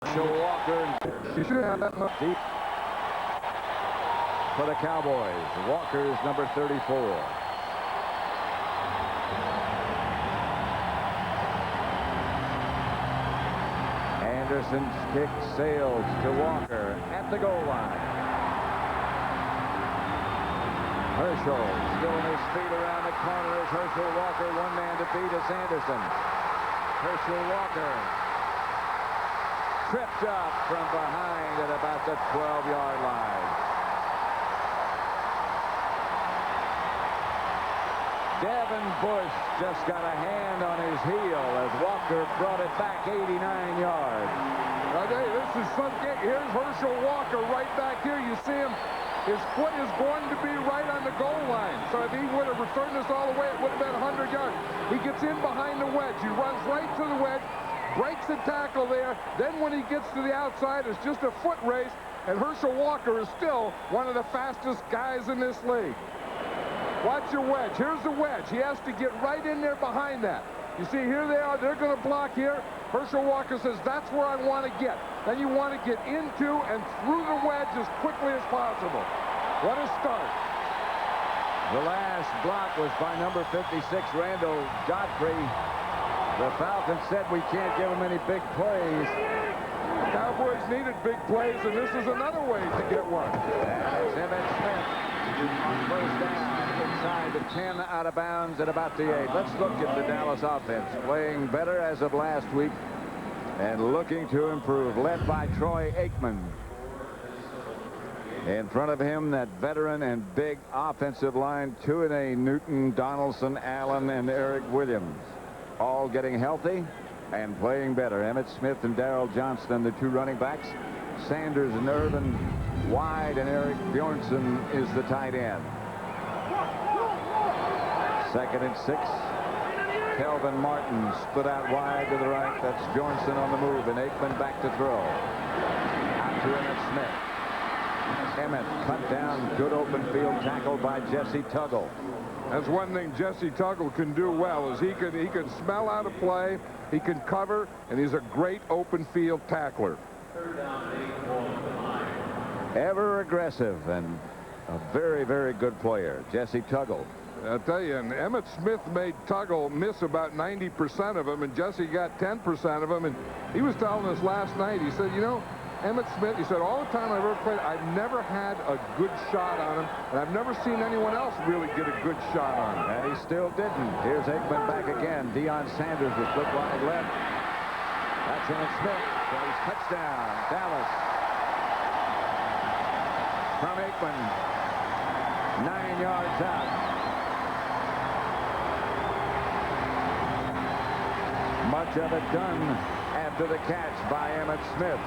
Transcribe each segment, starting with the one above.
Walker deep for the Cowboys. Walker's number 34. Anderson's kick sails to Walker at the goal line. Herschel still on his feet around the corner as Herschel Walker. One man to beat is Anderson. Herschel Walker tripped up from behind at about the 12-yard line. Devin Bush just got a hand on his heel as Walker brought it back 89 yards. Okay, this is some kick. Here's Herschel Walker right back here. You see him. His foot is going to be right on the goal line. So if he would have returned this all the way, it would have been 100 yards. He gets in behind the wedge. He runs right to the wedge, breaks the tackle there. Then when he gets to the outside, it's just a foot race. And Herschel Walker is still one of the fastest guys in this league. Watch your wedge. Here's the wedge. He has to get right in there behind that. You see, here they are. They're going to block here. Herschel Walker says, that's where I want to get. Then you want to get into and through the wedge as quickly as possible. What a start. The last block was by number 56, Randall Godfrey. The Falcons said we can't give him any big plays. The Cowboys needed big plays, and this is another way to get one. That's Emmett Smith on first down inside the 10, out of bounds at about the 8. Let's look at the Dallas offense. Playing better as of last week and looking to improve. Led by Troy Aikman. In front of him, that veteran and big offensive line, Tuanay, Newton, Donaldson, Allen, and Eric Williams. All getting healthy and playing better. Emmett Smith and Darrell Johnston, the two running backs. Sanders and Irvin wide, and Eric Bjornsson is the tight end. 2nd and 6. Kelvin Martin split out wide to the right. That's Bjornsson on the move, and Aikman back to throw. Out to Emmett Smith. Emmett cut down. Good open field tackle by Jesse Tuggle. That's one thing Jesse Tuggle can do well, is he can smell out a play, he can cover, and he's a great open field tackler. Ever aggressive and a very, very good player, Jesse Tuggle. I'll tell you, and Emmett Smith made Tuggle miss about 90% of them, and Jesse got 10% of them. And he was telling us last night, he said, you know, Emmett Smith, he said, all the time I've ever played, I've never had a good shot on him, and I've never seen anyone else really get a good shot on him. And he still didn't. Here's Aikman back again. Deion Sanders was flipped wide left. That's Emmett Smith. Goes touchdown, Dallas. From Aikman, 9 yards out. Much of it done after the catch by Emmett Smith.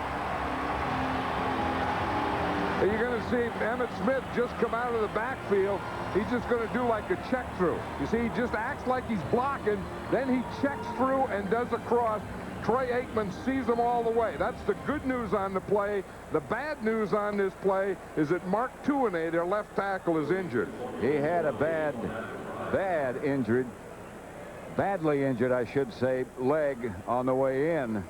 You're going to see Emmett Smith just come out of the backfield. He's just going to do like a check through. You see, he just acts like he's blocking. Then he checks through and does a cross. Troy Aikman sees him all the way. That's the good news on the play. The bad news on this play is that Mark Tuanay, their left tackle, is injured. He had a badly injured, I should say, leg on the way in.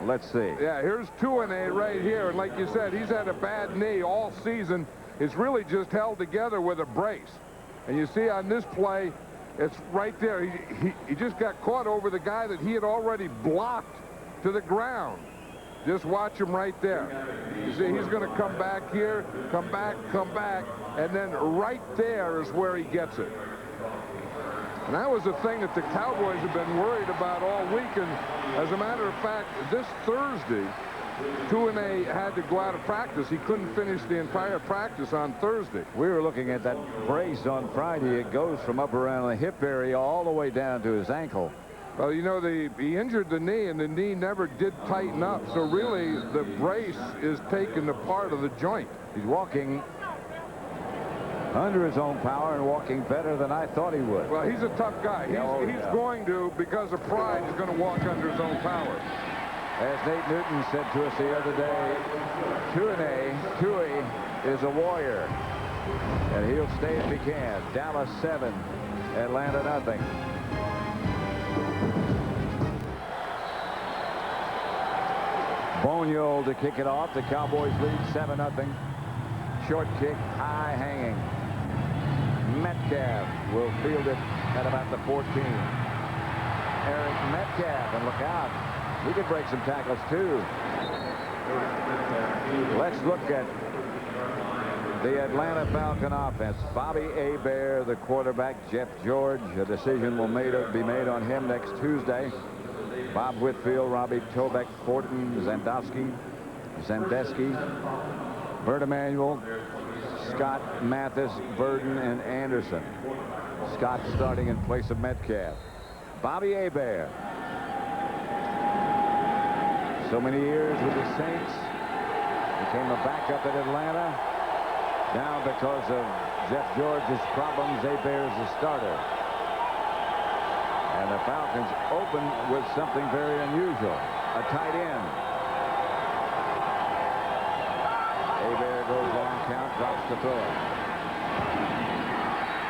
Let's see. Yeah, here's Tuanay right here. And like you said, he's had a bad knee all season. It's really just held together with a brace. And you see on this play, it's right there. He just got caught over the guy that he had already blocked to the ground. Just watch him right there. You see, he's going to come back here, come back, and then right there is where he gets it. And that was the thing that the Cowboys have been worried about all week. And as a matter of fact, this Thursday, Tuanay had to go out of practice. He couldn't finish the entire practice on Thursday. We were looking at that brace on Friday. It goes from up around the hip area all the way down to his ankle. Well, you know, he injured the knee, and the knee never did tighten up. So really, the brace is taking the part of the joint. He's walking under his own power and walking better than I thought he would. Well, he's a tough guy. He's going to, because of pride, he's going to walk under his own power. As Nate Newton said to us the other day, Tui is a warrior, and he'll stay if he can. Dallas 7, Atlanta nothing. Boniol to kick it off. The Cowboys lead 7-0. Short kick, high hanging. Metcalf will field it at about the 14. Eric Metcalf, and look out. He could break some tackles too. Let's look at the Atlanta Falcon offense. Bobby Hebert, the quarterback. Jeff George, a decision will be made on him next Tuesday. Bob Whitfield, Robbie Tobeck, Fortin, Zandeski, Bert Emanuel, Scott Mathis, Burden, and Anderson. Scott starting in place of Metcalf. Bobby Hebert. So many years with the Saints. Became a backup at Atlanta. Now because of Jeff George's problems, Hebert is the starter. And the Falcons open with something very unusual. A tight end. Hebert goes long count, drops the throw.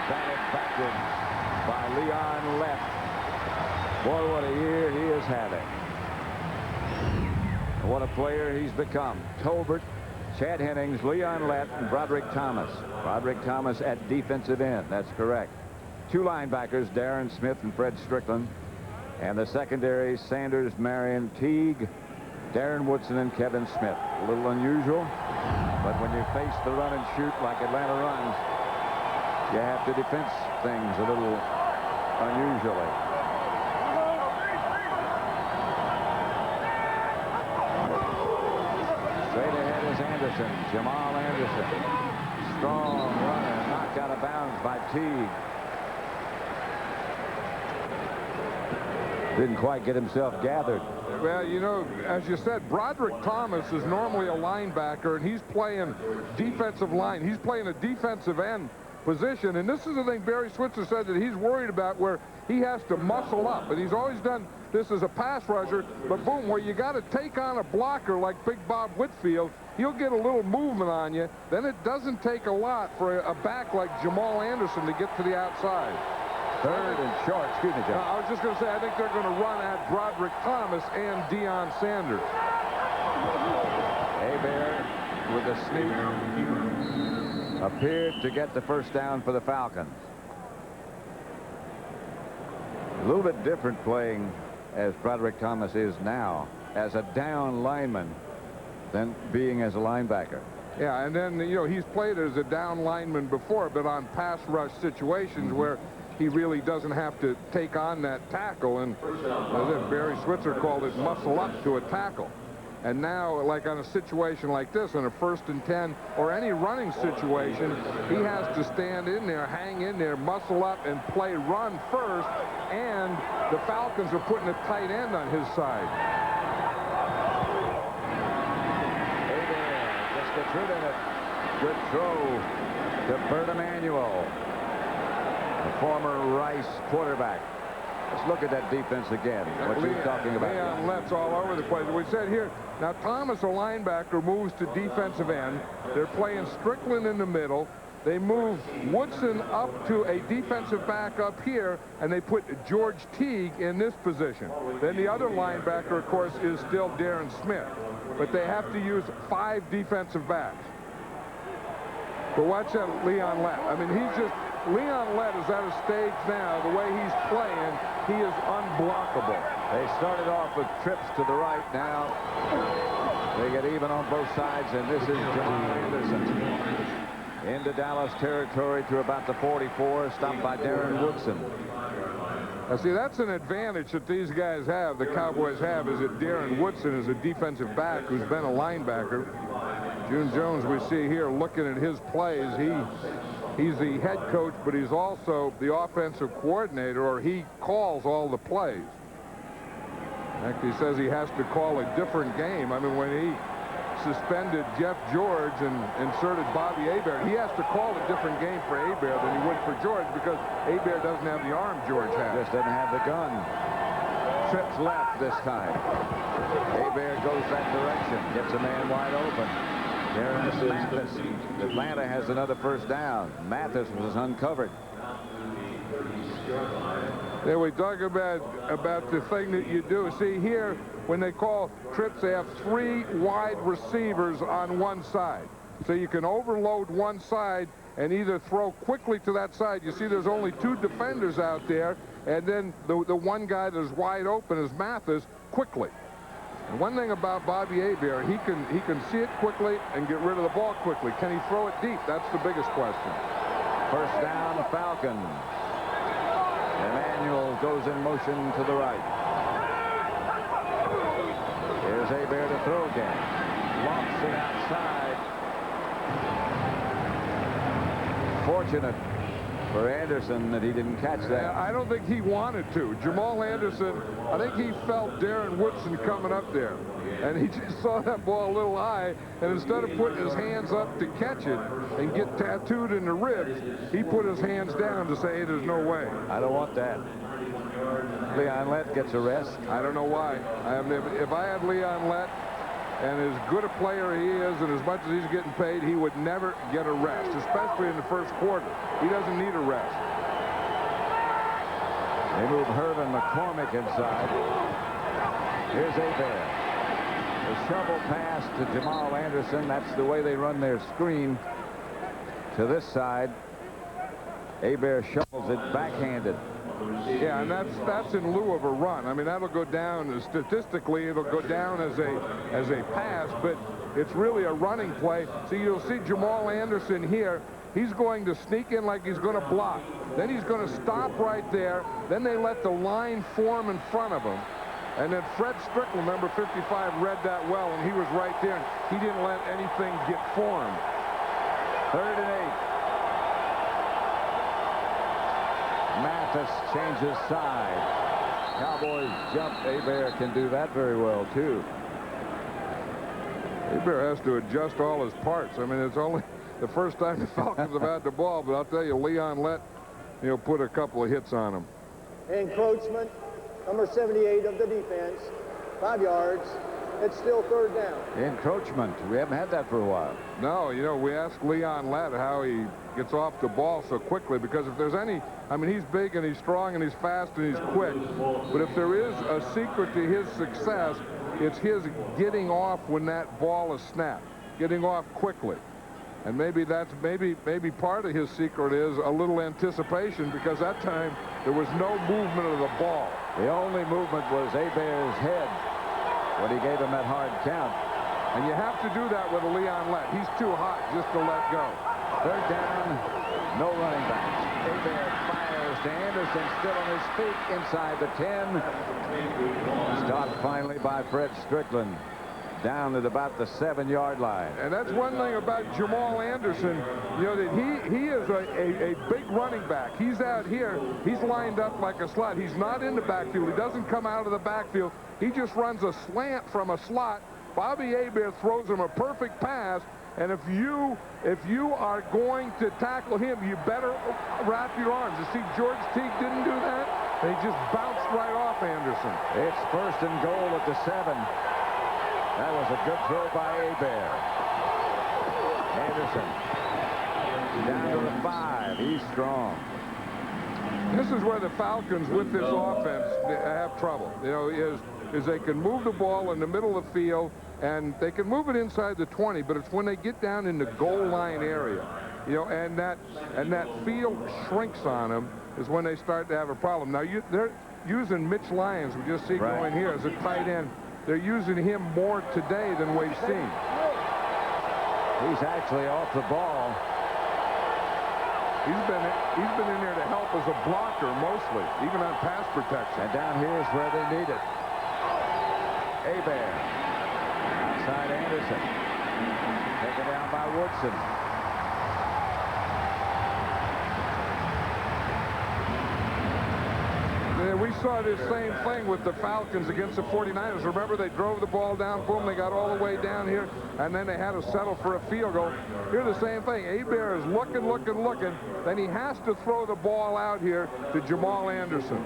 Batted backward by Leon Lett. Boy, what a year he is having. What a player he's become. Tolbert, Chad Hennings, Leon Lett, and Broderick Thomas. Broderick Thomas at defensive end. That's correct. Two linebackers, Darren Smith and Fred Strickland. And the secondary, Sanders, Marion, Teague, Darren Woodson, and Kevin Smith. A little unusual, but when you face the run and shoot like Atlanta runs, you have to defend things a little unusually. Straight ahead is Anderson, Jamal Anderson. Strong runner, knocked out of bounds by Teague. Didn't quite get himself gathered. Well, you know, as you said, Broderick Thomas is normally a linebacker, and he's playing defensive line. He's playing a defensive end position, and this is the thing Barry Switzer said that he's worried about, where he has to muscle up, and he's always done this as a pass rusher, but boom, where you got to take on a blocker like Big Bob Whitfield, he'll get a little movement on you. Then it doesn't take a lot for a back like Jamal Anderson to get to the outside. Third and short. Excuse me, Joe. I was just going to say, I think they're going to run at Broderick Thomas and Deion Sanders. Hebert with a sneak appeared to get the first down for the Falcons. A little bit different playing as Broderick Thomas is now as a down lineman than being as a linebacker. Yeah, and then, you know, he's played as a down lineman before, but on pass rush situations where he really doesn't have to take on that tackle, and Barry Switzer called it muscle up to a tackle. And now, like on a situation like this, on a 1st and 10 or any running situation, he has to stand in there, hang in there, muscle up, and play run first, and the Falcons are putting a tight end on his side. Just gets rid of it. Good throw to Bert Emanuel, the former Rice quarterback. Let's look at that defense again. What you're talking about. Leon Lett's all over the place. We said here, now Thomas, a linebacker, moves to defensive end. They're playing Strickland in the middle. They move Woodson up to a defensive back up here, and they put George Teague in this position. Then the other linebacker, of course, is still Darren Smith. But they have to use 5 defensive backs. But watch out, Leon Lett. I mean, Leon Lett is at a stage now, the way he's playing, he is unblockable. They started off with trips to the right. Now they get even on both sides, and this is Jamal Anderson into Dallas territory to about the 44, stopped by Darren Woodson. Now, see, that's an advantage that these guys have, the Cowboys have, is that Darren Woodson is a defensive back who's been a linebacker. June Jones, we see here, looking at his plays, he's the head coach, but he's also the offensive coordinator, or he calls all the plays. In fact, he says he has to call a different game. I mean, when he suspended Jeff George and inserted Bobby Hebert, he has to call a different game for Hebert than he would for George, because Hebert doesn't have the arm George has. Just doesn't have the gun. Trips left this time. Hebert goes that direction, gets a man wide open. There is Mathis. Atlanta has another first down. Mathis was uncovered. Yeah, we talk about the thing that you do. See here, when they call trips, they have 3 wide receivers on one side. So you can overload one side and either throw quickly to that side. You see there's only 2 defenders out there, and then the one guy that's wide open is Mathis quickly. And one thing about Bobby Hebert, he can see it quickly and get rid of the ball quickly. Can he throw it deep? That's the biggest question. First down, Falcons. Emmanuel goes in motion to the right. Here's Hebert to throw again. Lofts it outside. Fortunate for Anderson that he didn't catch that. I don't think he wanted to. Jamal Anderson, I think he felt Darren Woodson coming up there. And he just saw that ball a little high, and instead of putting his hands up to catch it and get tattooed in the ribs, he put his hands down to say, hey, there's no way. I don't want that. Leon Lett gets a rest. I don't know why. If I had Leon Lett, and as good a player he is, and as much as he's getting paid, he would never get a rest, especially in the first quarter. He doesn't need a rest. They move Hervin McCormick inside. Here's Hebert. The shovel pass to Jamal Anderson. That's the way they run their screen to this side. Hebert shovels it backhanded. Yeah, and that's in lieu of a run. I mean, that'll go down statistically. It'll go down as a pass, but it's really a running play. So you'll see Jamal Anderson here. He's going to sneak in like he's going to block. Then he's going to stop right there. Then they let the line form in front of him. And then Fred Strickland, number 55, read that well, and he was right there. And he didn't let anything get formed. 3rd and 8. Mathis changes side. Cowboys jump. Hebert can do that very well, too. Hebert has to adjust all his parts. I mean, it's only the first time the Falcons have had the ball, but I'll tell you, Leon Lett, put a couple of hits on him. Encroachment, number 78 of the defense, 5 yards. It's still 3rd down. Encroachment. We haven't had that for a while. No, we asked Leon Lett how he gets off the ball so quickly, because if there's any, I mean, he's big and he's strong and he's fast and he's quick, but if there is a secret to his success, it's his getting off when that ball is snapped, getting off quickly. And maybe that's maybe part of his secret is a little anticipation, because that time there was no movement of the ball. The only movement was Hebert's head when he gave him that hard count. And you have to do that with a Leon Lett. He's too hot just to let go. 3rd down, no running backs. Hebert fires to Anderson, still on his feet inside the 10. Stopped finally by Fred Strickland, down at about the 7-yard line. And that's one thing about Jamal Anderson, that he is a big running back. He's out here. He's lined up like a slot. He's not in the backfield. He doesn't come out of the backfield. He just runs a slant from a slot. Bobby Hebert throws him a perfect pass, and if you are going to tackle him, you better wrap your arms. You see, George Teague didn't do that. They just bounced right off Anderson. It's 1st and goal at the 7. That was a good throw by Hebert. Anderson down to the 5. He's strong. This is where the Falcons, with this offense, have trouble. Is they can move the ball in the middle of the field, and they can move it inside the 20, but it's when they get down in the goal line area, and that field shrinks on them is when they start to have a problem. Now they're using Mitch Lyons, we just see going here as a tight end. They're using him more today than we've seen. He's actually off the ball. He's been in there to help as a blocker mostly, even on pass protection. And down here is where they need it. Hebert. Outside Anderson. Taken down by Woodson. We saw this same thing with the Falcons against the 49ers. Remember, they drove the ball down, boom, they got all the way down here, and then they had to settle for a field goal. Here, the same thing. Hebert is looking. Then he has to throw the ball out here to Jamal Anderson.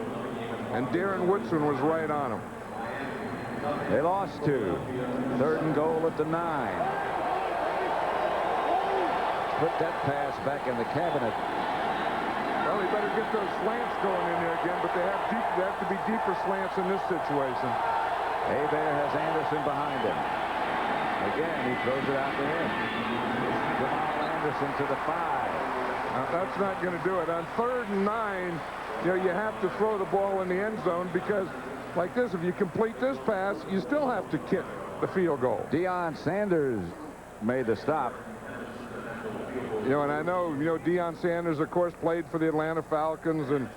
And Darren Woodson was right on him. They lost 2. 3rd and goal at the 9. Put that pass back in the cabinet. Well, they better get those slants going in there again, but they have to be deeper slants in this situation. Hebert has Anderson behind him. Again, he throws it out to him. Summerall Anderson to the 5. Now, that's not going to do it. On 3rd and 9, you know, you have to throw the ball in the end zone because, like this, if you complete this pass, you still have to kick the field goal. Deion Sanders made the stop. You know, and I know, you know, Deion Sanders, of course, played for the Atlanta Falcons, and,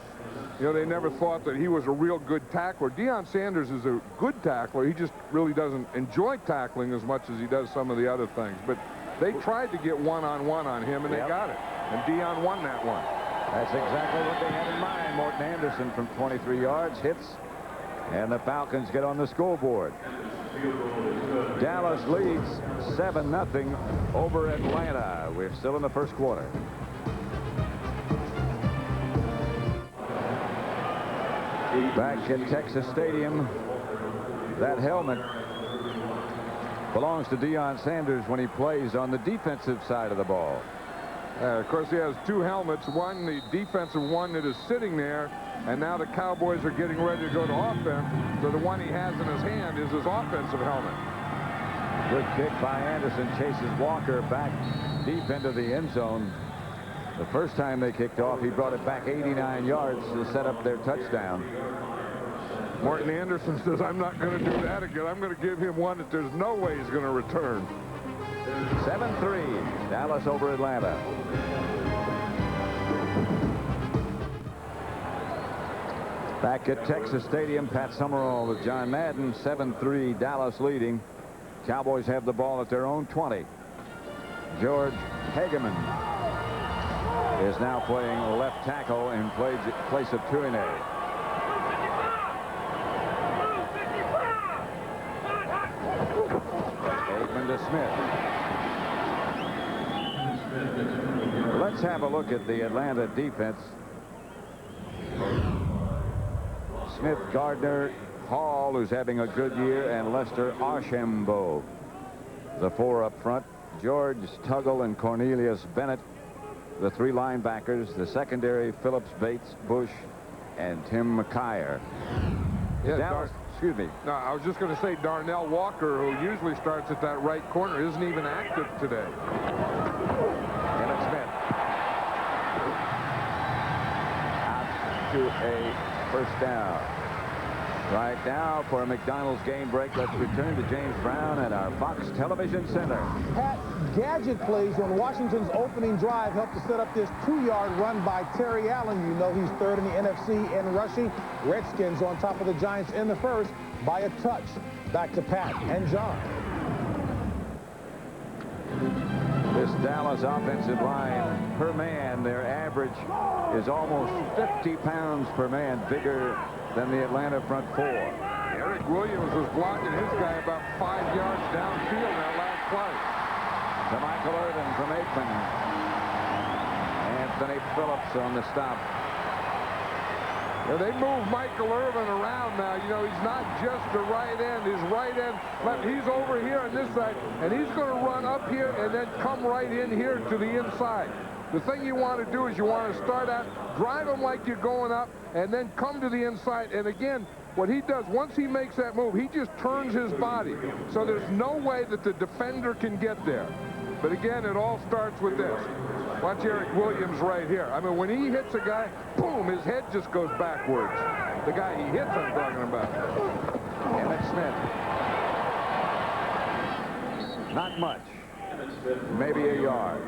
you know, they never thought that he was a real good tackler. Deion Sanders is a good tackler. He just really doesn't enjoy tackling as much as he does some of the other things. But they tried to get one-on-one on him, and they got it. And Deion won that one. That's exactly what they had in mind. Morton Anderson from 23 yards hits, and the Falcons get on the scoreboard. Dallas leads 7-0 over Atlanta. We're still in the first quarter. Back at Texas Stadium, that helmet belongs to Deion Sanders when he plays on the defensive side of the ball. Of course, he has 2 helmets, one, the defensive one that is sitting there, and now the Cowboys are getting ready to go to offense, so the one he has in his hand is his offensive helmet. Good kick by Anderson, chases Walker back deep into the end zone. The first time they kicked off, he brought it back 89 yards to set up their touchdown. Morton Anderson says, I'm not going to do that again. I'm going to give him one that there's no way he's going to return. 7-3, Dallas over Atlanta. Back at Texas Stadium, Pat Summerall with John Madden, 7-3, Dallas leading. Cowboys have the ball at their own 20. George Hageman is now playing left tackle in place of Tuinei. Hageman to Smith. Let's have a look at the Atlanta defense. Smith, Gardner, Hall, who's having a good year, and Lester Archambault. The 4 up front, George Tuggle and Cornelius Bennett. The 3 linebackers, the secondary, Phillips, Bates, Bush, and Tim McKyer. Yeah, Dallas, excuse me. No, I was just going to say Darnell Walker, who usually starts at that right corner, isn't even active today. Emmett Smith. Out to a first down. Right now, for a McDonald's game break, let's return to James Brown at our Fox Television Center. Pat, gadget plays on Washington's opening drive helped to set up this 2-yard run by Terry Allen. You know he's 3rd in the NFC in rushing. Redskins on top of the Giants in the first by a touch. Back to Pat and John. This Dallas offensive line, per man, their average is almost 50 pounds per man bigger than the Atlanta front 4. Eric Williams was blocking his guy about 5 yards downfield that last play. To Michael Irvin from Aikman. Anthony Phillips on the stop. Yeah, they move Michael Irvin around now. You know, he's not just the right end. His right end left. He's over here on this side, and he's going to run up here and then come right in here to the inside. The thing you want to do is you want to start out, drive him like you're going up, and then come to the inside. And again, what he does, once he makes that move, he just turns his body. So there's no way that the defender can get there. But again, it all starts with this. Watch Eric Williams right here. I mean, when he hits a guy, boom, his head just goes backwards. The guy he hits, I'm talking about. Emmett Smith. Not much. Maybe a yard.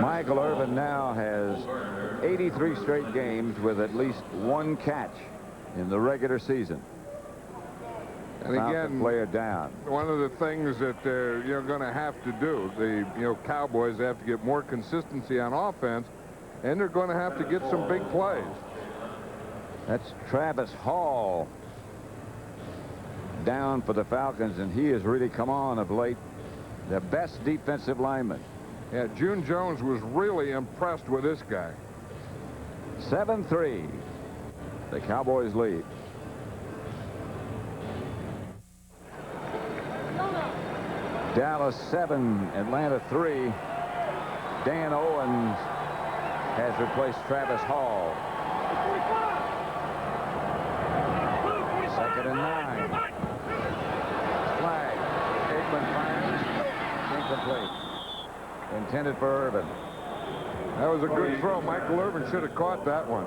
Michael Irvin now has 83 straight games with at least 1 catch in the regular season. And again, the player down. One of the things that they're going to have to do, the Cowboys have to get more consistency on offense, and they're going to have to get some big plays. That's Travis Hall down for the Falcons, and he has really come on of late. The best defensive lineman. Yeah, June Jones was really impressed with this guy. 7-3. The Cowboys lead. Dallas 7, Atlanta 3. Dan Owens has replaced Travis Hall. 2nd and 9. Flag. Aikman fires. Incomplete. Intended for Irvin. That was a good throw. Michael Irvin should have caught that one.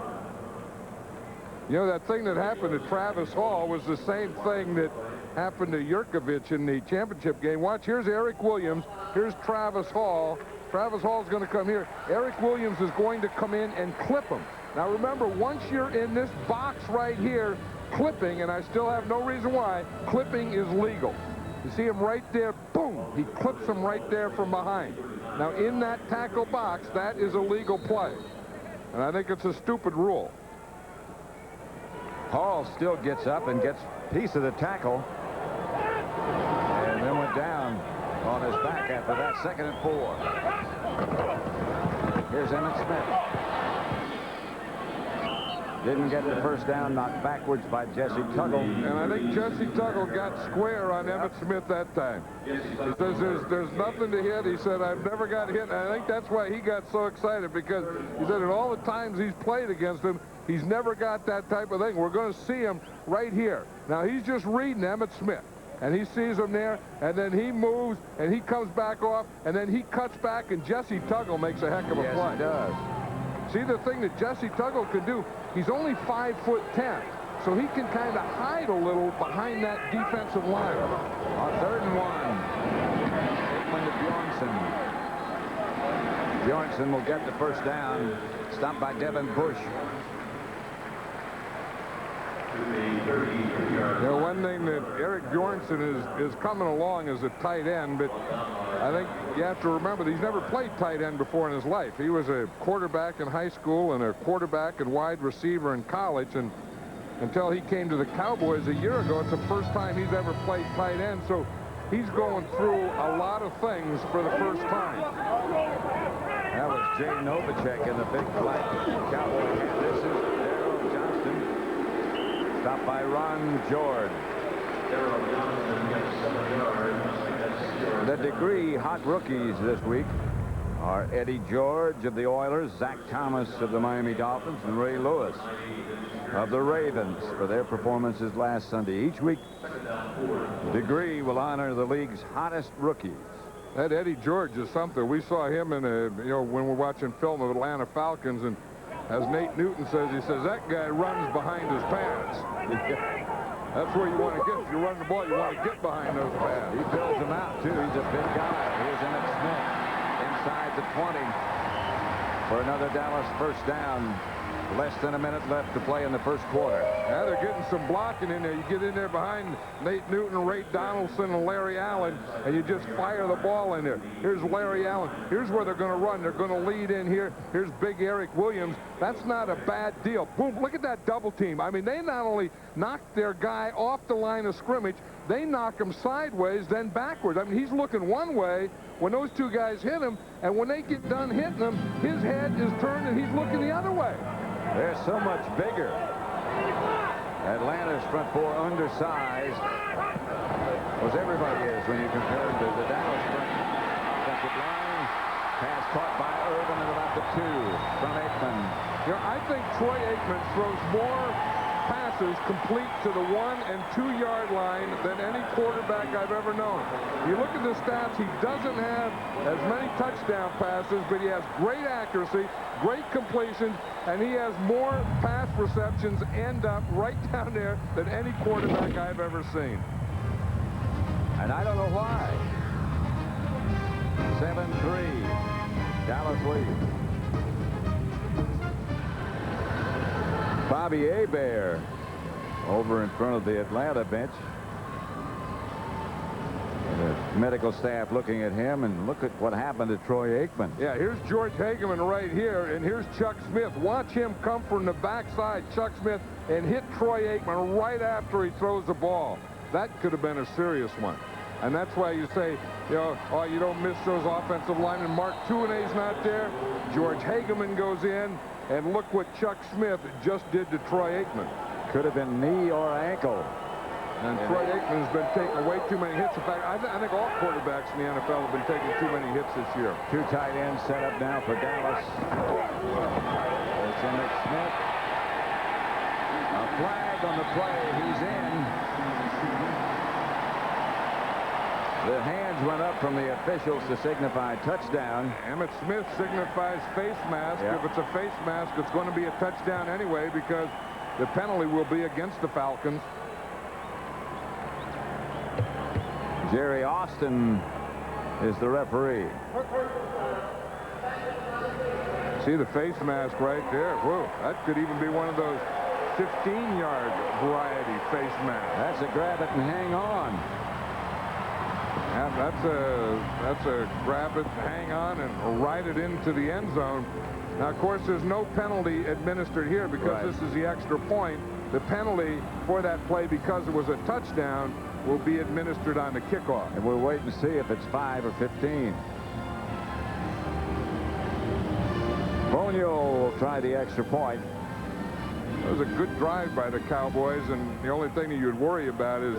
You know, that thing that happened to Travis Hall was the same thing that happened to Yurkovich in the championship game. Watch, here's Eric Williams. Here's Travis Hall. Travis Hall's going to come here. Eric Williams is going to come in and clip him. Now remember, once you're in this box right here, clipping, and I still have no reason why, clipping is legal. You see him right there, boom, he clips him right there from behind. Now in that tackle box, that is a legal play. And I think it's a stupid rule. Hall still gets up and gets a piece of the tackle. And then went down on his back after that. 2nd and 4. Here's Emmett Smith. Didn't get the first down, knocked backwards by Jesse Tuggle. And I think Jesse Tuggle got square on Emmett Smith that time. He says there's nothing to hit. He said, I've never got hit. And I think that's why he got so excited, because he said in all the times he's played against him, he's never got that type of thing. We're going to see him right here. Now he's just reading Emmett Smith. And he sees him there, and then he moves, and he comes back off, and then he cuts back, and Jesse Tuggle makes a heck of a play. Yes, he does. See the thing that Jesse Tuggle can do, he's only 5'10", so he can kind of hide a little behind that defensive line. On 3rd and 1, Aikman to Bjornsson. Bjornsson will get the first down, stopped by Devin Bush. You know, one thing that Eric Bjornsson is coming along as a tight end, but I think you have to remember that he's never played tight end before in his life. He was a quarterback in high school and a quarterback and wide receiver in college, and until he came to the Cowboys a year ago, it's the first time he's ever played tight end, so he's going through a lot of things for the first time. That was Jay Novacek in the big flat Cowboy. This is Darrell Johnston. Stopped by Ron George. The degree hot rookies this week are Eddie George of the Oilers, Zach Thomas of the Miami Dolphins, and Ray Lewis of the Ravens for their performances last Sunday. Each week, degree will honor the league's hottest rookies. That Eddie George is something. We saw him in when we're watching film of Atlanta Falcons, and as Nate Newton says, he says that guy runs behind his pads. That's where you want to get. If you run the ball, you want to get behind those pads. He fills them out, too. He's a big guy. Here's Emmett Smith inside the 20 for another Dallas first down. Less than a minute left to play in the first quarter. Now they're getting some blocking in there. You get in there behind Nate Newton, Ray Donaldson, and Larry Allen, and you just fire the ball in there. Here's Larry Allen. Here's where they're going to run. They're going to lead in here. Here's big Eric Williams. That's not a bad deal. Boom, look at that double team. I mean, they not only knocked their guy off the line of scrimmage, they knock him sideways, then backwards. I mean, he's looking one way when those two guys hit him, and when they get done hitting him, his head is turned and he's looking the other way. They're so much bigger. Atlanta's front four undersized, as everybody is when you compare them to the Dallas front offensive line. Pass caught by Irvin at about the 2 from Aikman. You know, I think Troy Aikman throws more passes complete to the 1- and 2-yard line than any quarterback I've ever known. You look at the stats, he doesn't have as many touchdown passes, but he has great accuracy, great completions, and he has more pass receptions end up right down there than any quarterback I've ever seen. And I don't know why. 7-3. Dallas leads. Bobby Hebert over in front of the Atlanta bench. The medical staff looking at him, and look at what happened to Troy Aikman. Yeah, here's George Hageman right here, and here's Chuck Smith. Watch him come from the backside, Chuck Smith, and hit Troy Aikman right after he throws the ball. That could have been a serious one. And that's why you say, you know, oh, you don't miss those offensive linemen. Mark Tuinei's not there. George Hageman goes in, and look what Chuck Smith just did to Troy Aikman. Could have been knee or ankle. And Troy Aikman's been taking way too many hits. In fact, I think all quarterbacks in the NFL have been taking too many hits this year. 2 tight ends set up now for Dallas. It's Emmitt Smith. A flag on the play. He's in. The hands went up from the officials to signify touchdown. Emmitt Smith signifies face mask. Yep. If it's a face mask, it's going to be a touchdown anyway because the penalty will be against the Falcons. Jerry Austin is the referee. See the face mask right there. Whoa, that could even be one of those 15-yard variety face masks. That's a grab it and hang on. Yeah, that's a grab it, hang on, and ride it into the end zone. Now, of course, there's no penalty administered here because this is the extra point. The penalty for that play, because it was a touchdown, will be administered on the kickoff. And we'll wait and see if it's 5 or 15. Bonio will try the extra point. It was a good drive by the Cowboys, and the only thing that you'd worry about is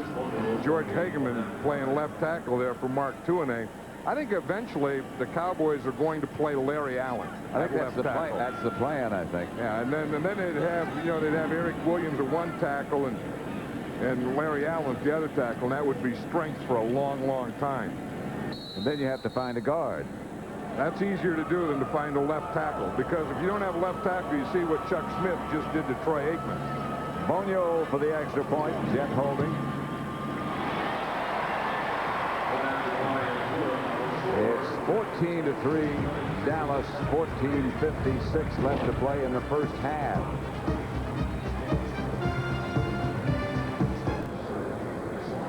George Hageman playing left tackle there for Mark Tuanay. I think eventually the Cowboys are going to play Larry Allen. I think that's the plan. That's the plan, I think. Yeah, and then they'd have, they'd have Eric Williams at one tackle and Larry Allen at the other tackle, and that would be strength for a long, long time. And then you have to find a guard. That's easier to do than to find a left tackle, because if you don't have a left tackle, you see what Chuck Smith just did to Troy Aikman. Bonio for the extra point. Jet holding. It's 14-3. Dallas, 14:56 left to play in the first half.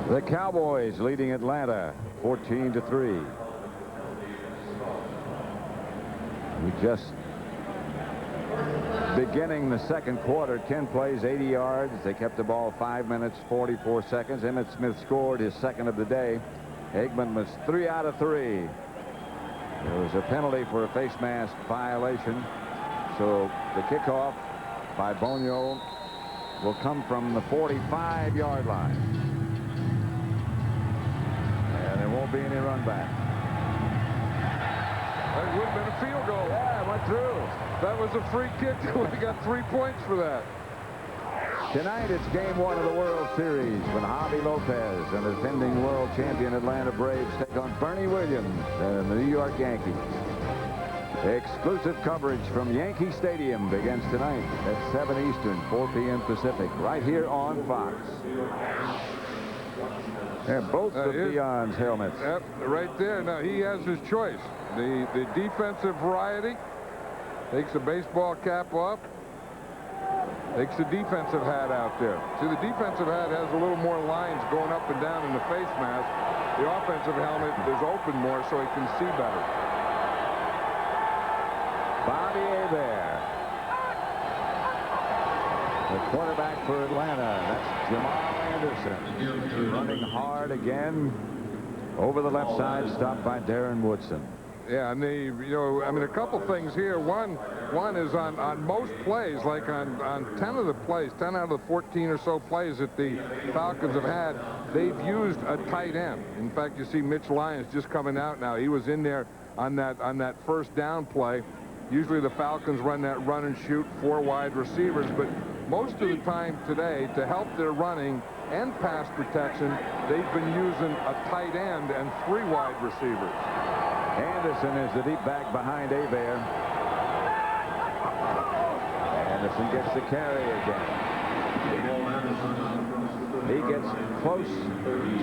The Cowboys leading Atlanta 14-3. We just beginning the second quarter, 10 plays, 80 yards. They kept the ball 5 minutes, 44 seconds. Emmitt Smith scored his second of the day. Aikman was 3 out of 3. There was a penalty for a face mask violation. So the kickoff by Bonio will come from the 45-yard line. And there won't be any run back. That would have been a field goal. Yeah, it went through. That was a free kick. We got 3 points for that. Tonight it's game 1 of the World Series when Javi Lopez and the defending world champion Atlanta Braves take on Bernie Williams and the New York Yankees. Exclusive coverage from Yankee Stadium begins tonight at 7 Eastern, 4 p.m. Pacific, right here on Fox. And both of Dion's helmets. Yep, right there. Now he has his choice. The defensive variety takes the baseball cap off, takes the defensive hat out there. See, the defensive hat has a little more lines going up and down in the face mask. The offensive helmet is open more so he can see better. Bobby Hebert, the quarterback for Atlanta. That's Jamal Anderson running hard again over the left side, stopped by Darren Woodson. Yeah, and a couple things here. One is on most plays, like on 10 of the plays, 10 out of the 14 or so plays that the Falcons have had, they've used a tight end. In fact, you see Mitch Lyons just coming out now. He was in there on that first down play. Usually the Falcons run that run and shoot, 4 wide receivers, but most of the time today, to help their running and pass protection, they've been using a tight end and 3 wide receivers. Anderson is the deep back behind Hebert. Anderson gets the carry again. He gets close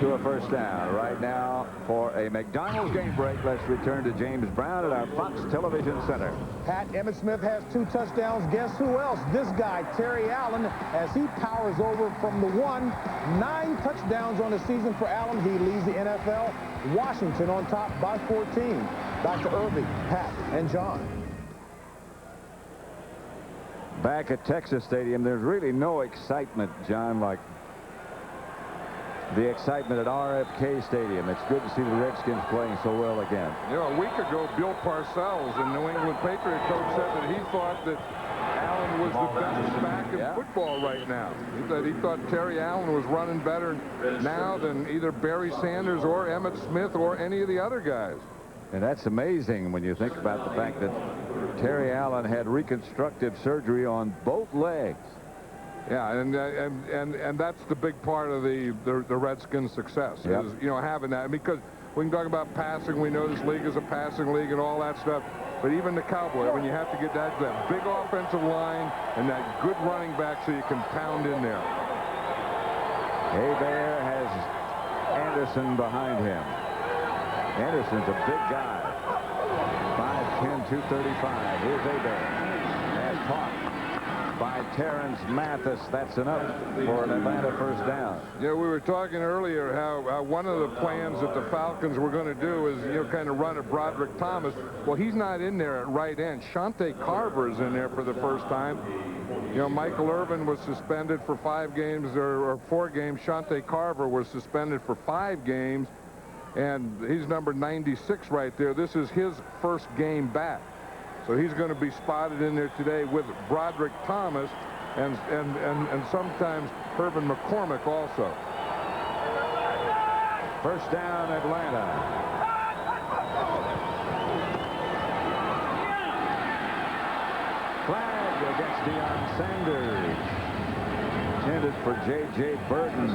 to a first down. Right now, for a McDonald's game break, let's return to James Brown at our Fox Television Center. Pat, Emmitt Smith has 2 touchdowns. Guess who else? This guy, Terry Allen, as he powers over from the 1. 9 touchdowns on the season for Allen. He leads the NFL. Washington on top by 14. Back to Irving, Pat, and John. Back at Texas Stadium, there's really no excitement, John, like the excitement at RFK Stadium. It's good to see the Redskins playing so well again. A week ago, Bill Parcells, the New England Patriot coach, said that he thought that Allen was the best back in football right now. He thought Terry Allen was running better now than either Barry Sanders or Emmitt Smith or any of the other guys. And that's amazing when you think about the fact that Terry Allen had reconstructive surgery on both legs. Yeah, and that's the big part of the Redskins' success, is, you know, having that. Because we can talk about passing. We know this league is a passing league and all that stuff. But even the Cowboys, when you have to get that big offensive line and that good running back so you can pound in there. Hebert has Anderson behind him. Anderson's a big guy. 5'10", 235. Here's Hebert. Has caught by Terrence Mathis. That's enough for an Atlanta first down. Yeah, we were talking earlier how one of the plans that the Falcons were going to do is, you know, kind of run at Broderick Thomas. Well, he's not in there at right end. Shante Carver is in there for the first time. You know, Michael Irvin was suspended for 5 games or 4 games. Shante Carver was suspended for 5 games, and he's number 96 right there. This is his first game back. So he's going to be spotted in there today with Broderick Thomas and sometimes Herman McCormick also. First down, Atlanta. Flag against Deion Sanders. Intended for J.J. Burton.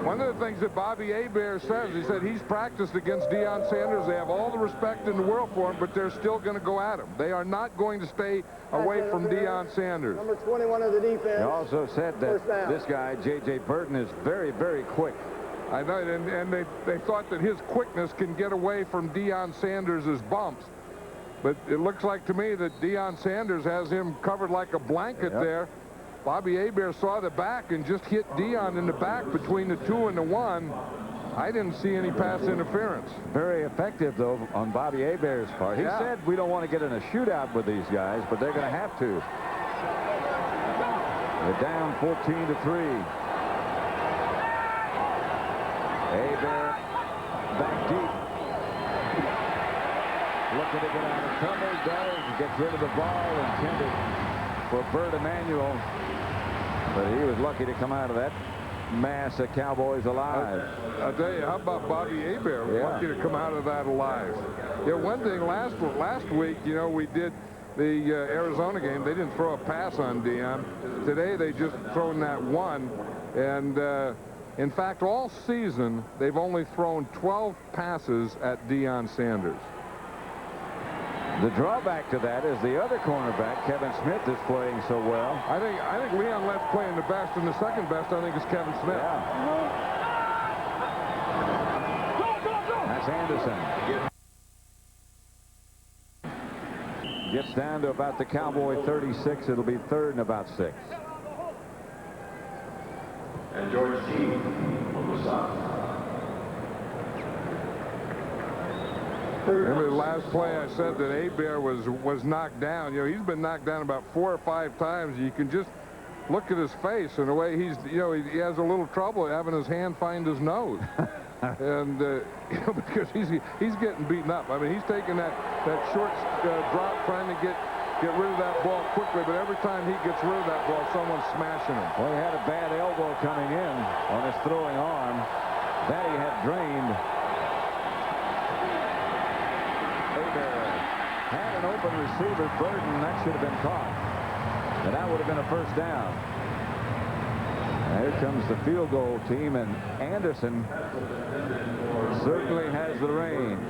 One of the things that Bobby Hebert says, he said he's practiced against Deion Sanders. They have all the respect in the world for him, but they're still going to go at him. They are not going to stay away from Deion Sanders. Number 21 of the defense. He also said that this guy, J.J. Burton, is very, very quick. I know, and they thought that his quickness can get away from Deion Sanders' bumps. But it looks like to me that Deion Sanders has him covered like a blanket there. Bobby Hebert saw the back and just hit Deion in the back between the 2 and the 1. I didn't see any pass interference. Very effective, though, on Bobby Hebert's part. He said we don't want to get in a shootout with these guys, but they're going to have to. They're down 14-3. Hebert back deep. Looking to get out of trouble. Does. Gets rid of the ball intended for Bert Emanuel. But he was lucky to come out of that mass of Cowboys alive. I'll tell you, how about Bobby Hebert? Lucky to come out of that alive. Yeah, one thing last week, you know, we did the Arizona game. They didn't throw a pass on Deion. Today they just thrown that one. And in fact, all season, they've only thrown 12 passes at Deion Sanders. The drawback to that is the other cornerback, Kevin Smith, is playing so well. I think Leon Lett's playing the best, and the second best, I think, is Kevin Smith. Yeah. That's Anderson. Gets down to about the Cowboy 36. It'll be 3rd and about 6. And George G. on the side. Remember the last play I said that Hebert was knocked down. You know, he's been knocked down about 4 or 5 times. You can just look at his face and the way he's, you know, he has a little trouble having his hand find his nose. And, you know, because he's getting beaten up. I mean, he's taking that short drop, trying to get rid of that ball quickly, but every time he gets rid of that ball, someone's smashing him. Well, he had a bad elbow coming in on his throwing arm. That he had drained. Had an open receiver, Burton, that should have been caught. And that would have been a first down. And here comes the field goal team, and Anderson certainly has the range.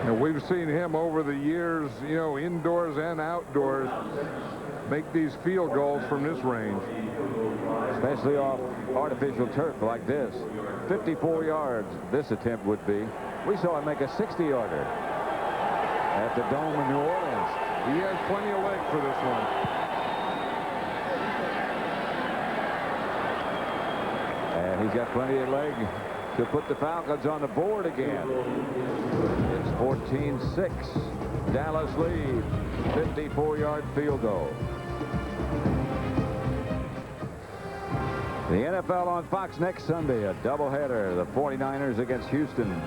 And we've seen him over the years, you know, indoors and outdoors, make these field goals from this range. Especially off artificial turf like this. 54 yards this attempt would be. We saw him make a 60-yarder at the Dome in New Orleans. He has plenty of leg for this one. And he's got plenty of leg to put the Falcons on the board again. It's 14-6. Dallas leads. 54-yard field goal. The NFL on Fox next Sunday, a doubleheader. The 49ers against Houston.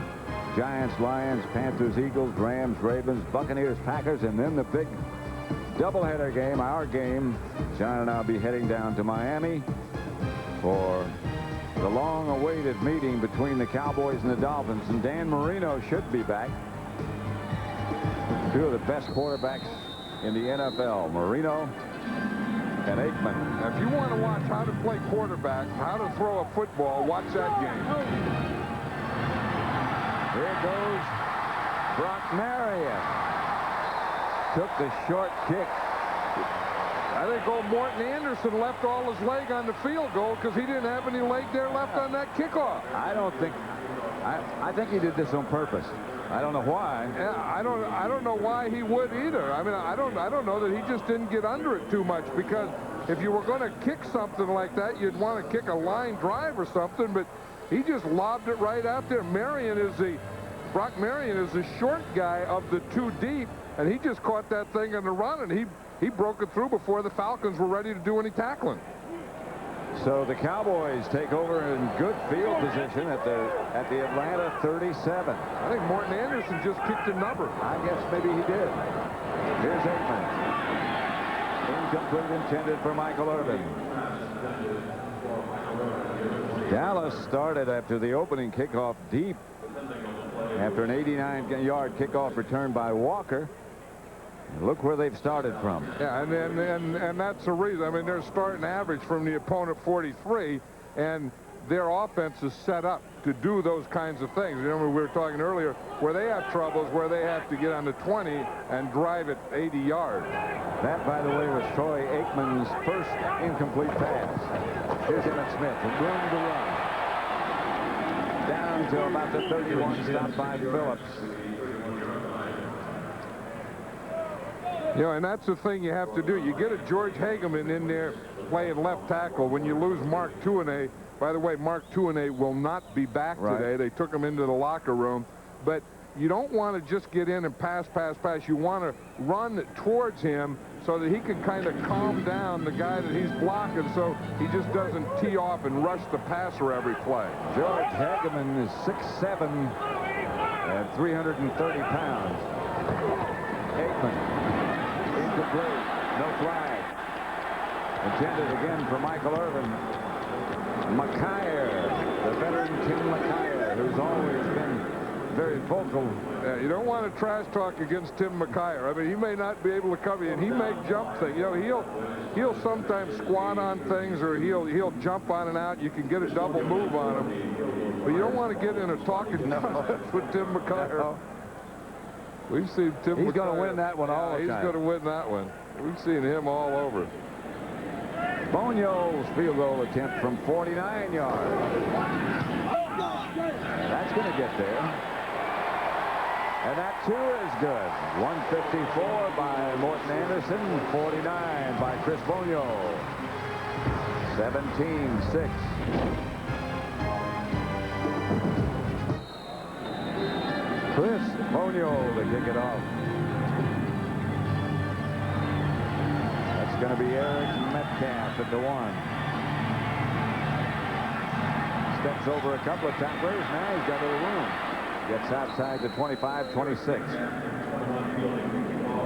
Giants, Lions, Panthers, Eagles, Rams, Ravens, Buccaneers, Packers, and then the big doubleheader game, our game. John and I'll be heading down to Miami for the long-awaited meeting between the Cowboys and the Dolphins. And Dan Marino should be back. Two of the best quarterbacks in the NFL, Marino and Aikman. Now, if you want to watch how to play quarterback, how to throw a football, watch that game. Here goes Brock Marion. Took the short kick. I think old Morton Anderson left all his leg on the field goal because he didn't have any leg there left on that kickoff. I think he did this on purpose. I don't know why. Yeah, I don't know why he would either. I mean, I don't know that he just didn't get under it too much, because if you were going to kick something like that, you'd want to kick a line drive or something, but he just lobbed it right out there. Brock Marion is the short guy of the two deep, and he just caught that thing on the run, and he broke it through before the Falcons were ready to do any tackling. So the Cowboys take over in good field position at the Atlanta 37. I think Morton Anderson just kicked a number. I guess maybe he did. Here's Aikman. Incomplete, intended for Michael Irvin. Dallas started after the opening kickoff deep after an 89-yard kickoff return by Walker. Look where they've started from. Yeah, and that's the reason. I mean, they're starting average from the opponent 43, and their offense is set up to do those kinds of things. Remember, we were talking earlier where they have troubles, where they have to get on the 20 and drive it 80 yards. That, by the way, was Troy Aikman's first incomplete pass. Here's Emmitt Smith, room to run. Down to about the 31, stopped by Phillips. You know, and that's the thing you have to do. You get a George Hageman in there playing left tackle. When you lose Mark Tuinei, by the way, Mark Tuinei will not be back today. They took him into the locker room. But you don't want to just get in and pass. You want to run towards him so that he can kind of calm down the guy that he's blocking, so he just doesn't tee off and rush the passer every play. George Hageman is 6'7" and 330 pounds. Aikman. Incomplete. No flag. Intended again for Michael Irvin. McKyer, the veteran Tim McKyer, who's always been very vocal. You don't want to trash talk against Tim McKyer. I mean, he may not be able to cover you, and he may jump things. You know, he'll sometimes squat on things, or he'll jump on and out. You can get a double move on him, but you don't want to get in a talking contest with Tim McKyer. No. We've seen Tim McKyer. He's going to win that one all the time. He's going to win that one. We've seen him all over. Bonio's field goal attempt from 49 yards. That's going to get there. And that, too, is good. 154 by Morton Anderson, 49 by Chris Bonio. 17-6. Chris Bonio to kick it off. That's going to be Eric Metcalf at the 1. Steps over a couple of tacklers. Now he's got a little room. Gets outside the 25, 26.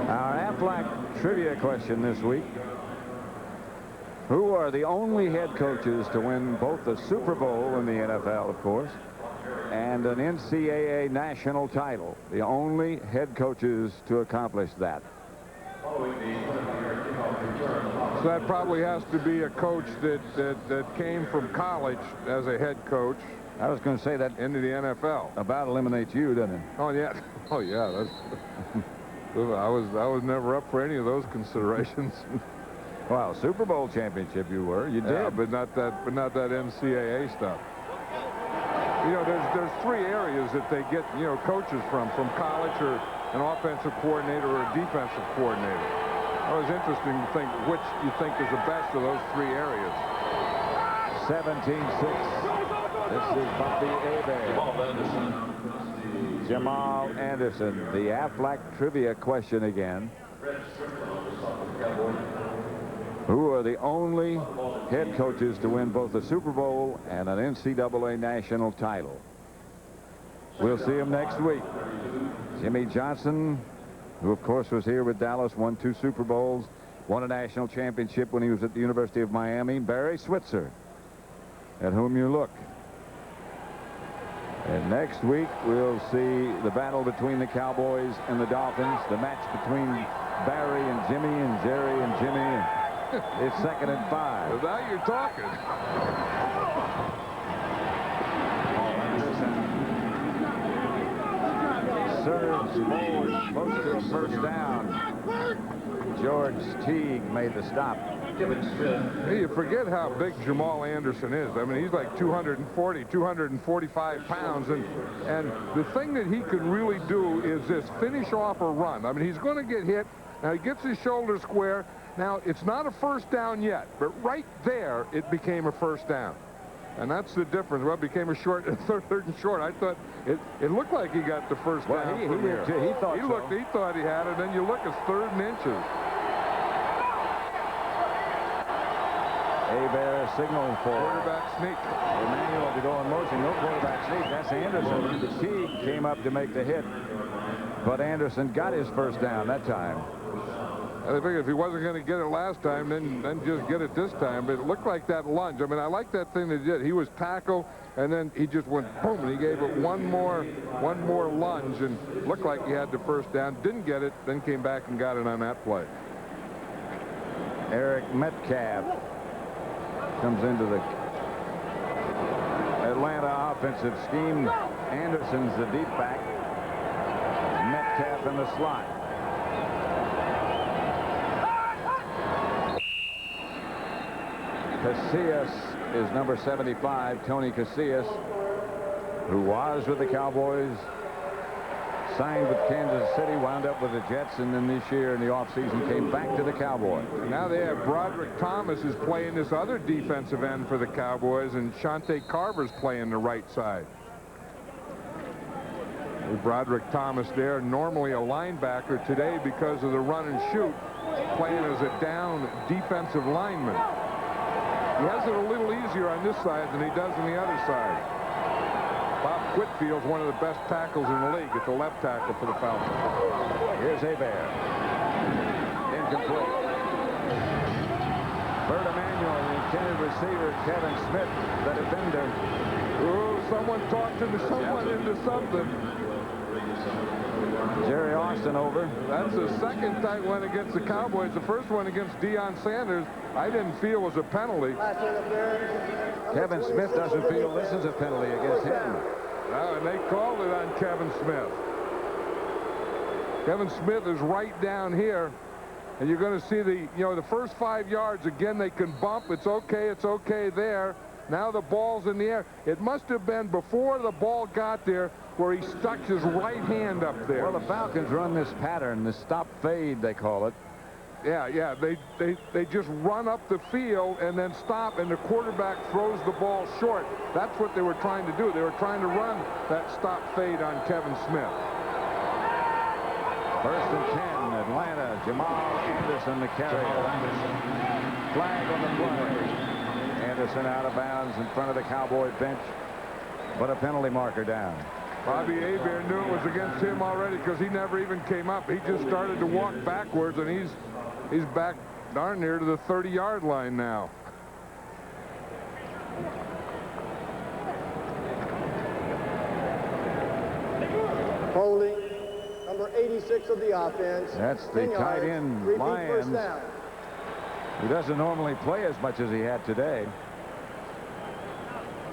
Our Aflac trivia question this week. Who are the only head coaches to win both the Super Bowl in the NFL, of course, and an NCAA national title? The only head coaches to accomplish that. So that probably has to be a coach that came from college as a head coach. I was going to say that into the NFL. About eliminates you, doesn't it? Oh yeah, oh yeah. That's, I was never up for any of those considerations. Well, Super Bowl championship you were. You did, yeah, but not that NCAA stuff. You know, there's three areas that they get, you know, coaches from college, or an offensive coordinator or a defensive coordinator. It was interesting to think which you think is the best of those three areas. 17-6. This is Bobby Hebert. Jamal Anderson. The Aflac trivia question again. Who are the only head coaches to win both the Super Bowl and an NCAA national title? We'll see him next week. Jimmy Johnson, who of course was here with Dallas, won 2 Super Bowls, won a national championship when he was at the University of Miami. Barry Switzer, at whom you look. And next week we'll see the battle between the Cowboys and the Dolphins, the match between Barry and Jimmy and Jerry and Jimmy. And it's 2nd and 5. Now you're talking. Serves forward, close to a first down. George Teague made the stop. Hey, you forget how big Jamal Anderson is. I mean, he's like 240, 245 pounds. And the thing that he can really do is this, finish off a run. I mean, he's going to get hit. Now, he gets his shoulder square. Now, it's not a first down yet, but right there, it became a first down. And that's the difference. Well, it became a short, third and short. I thought it looked like he got the first down. He thought so. He thought he had it. Then you look, it's 3rd and inches. Hebert signal for Quarterback sneak. Emmanuel to go in motion. No quarterback sneak. That's Anderson. Teague came up to make the hit, but Anderson got his first down that time. I figured if he wasn't going to get it last time, then just get it this time. But it looked like that lunge. I mean, I like that thing that he did. He was tackled, and then he just went boom, and he gave it one more lunge, and looked like he had the first down. Didn't get it, then came back and got it on that play. Eric Metcalf comes into the Atlanta offensive scheme. Anderson's the deep back. Metcalf in the slot. Casillas is number 75, Tony Casillas, who was with the Cowboys, signed with Kansas City, wound up with the Jets, and then this year in the offseason came back to the Cowboys. And now they have Broderick Thomas is playing this other defensive end for the Cowboys, and Shante Carver's playing the right side. With Broderick Thomas there, normally a linebacker, today because of the run and shoot, playing as a down defensive lineman. He has it a little easier on this side than he does on the other side. Bob Whitfield's one of the best tackles in the league at the left tackle for the Falcons. Here's Hebert. Incomplete. Bert Emanuel, the intended receiver, Kevin Smith, the defender. Oh, someone talked into someone into something. Jerry Austin over. That's the second tight one against the Cowboys. The first one against Deion Sanders, I didn't feel was a penalty. Kevin Smith doesn't feel this is a penalty against him. Oh, and they called it on Kevin Smith. Kevin Smith is right down here, and you're going to see the first 5 yards again. They can bump. It's okay there. Now the ball's in the air. It must have been before the ball got there where he stuck his right hand up there. Well, the Falcons run this pattern, the stop fade, they call it. Yeah. They just run up the field and then stop, and the quarterback throws the ball short. That's what they were trying to do. They were trying to run that stop fade on Kevin Smith. 1st and 10, Atlanta. Jamal Anderson, the carrier. Flag on the play. Anderson out of bounds in front of the Cowboy bench, but a penalty marker down. Bobby Hebert knew it was against him already because he never even came up. He just started to walk backwards, and he's back darn near to the 30-yard line now. Holding, number 86 of the offense. That's the tight end, Lyons, who doesn't normally play as much as he had today.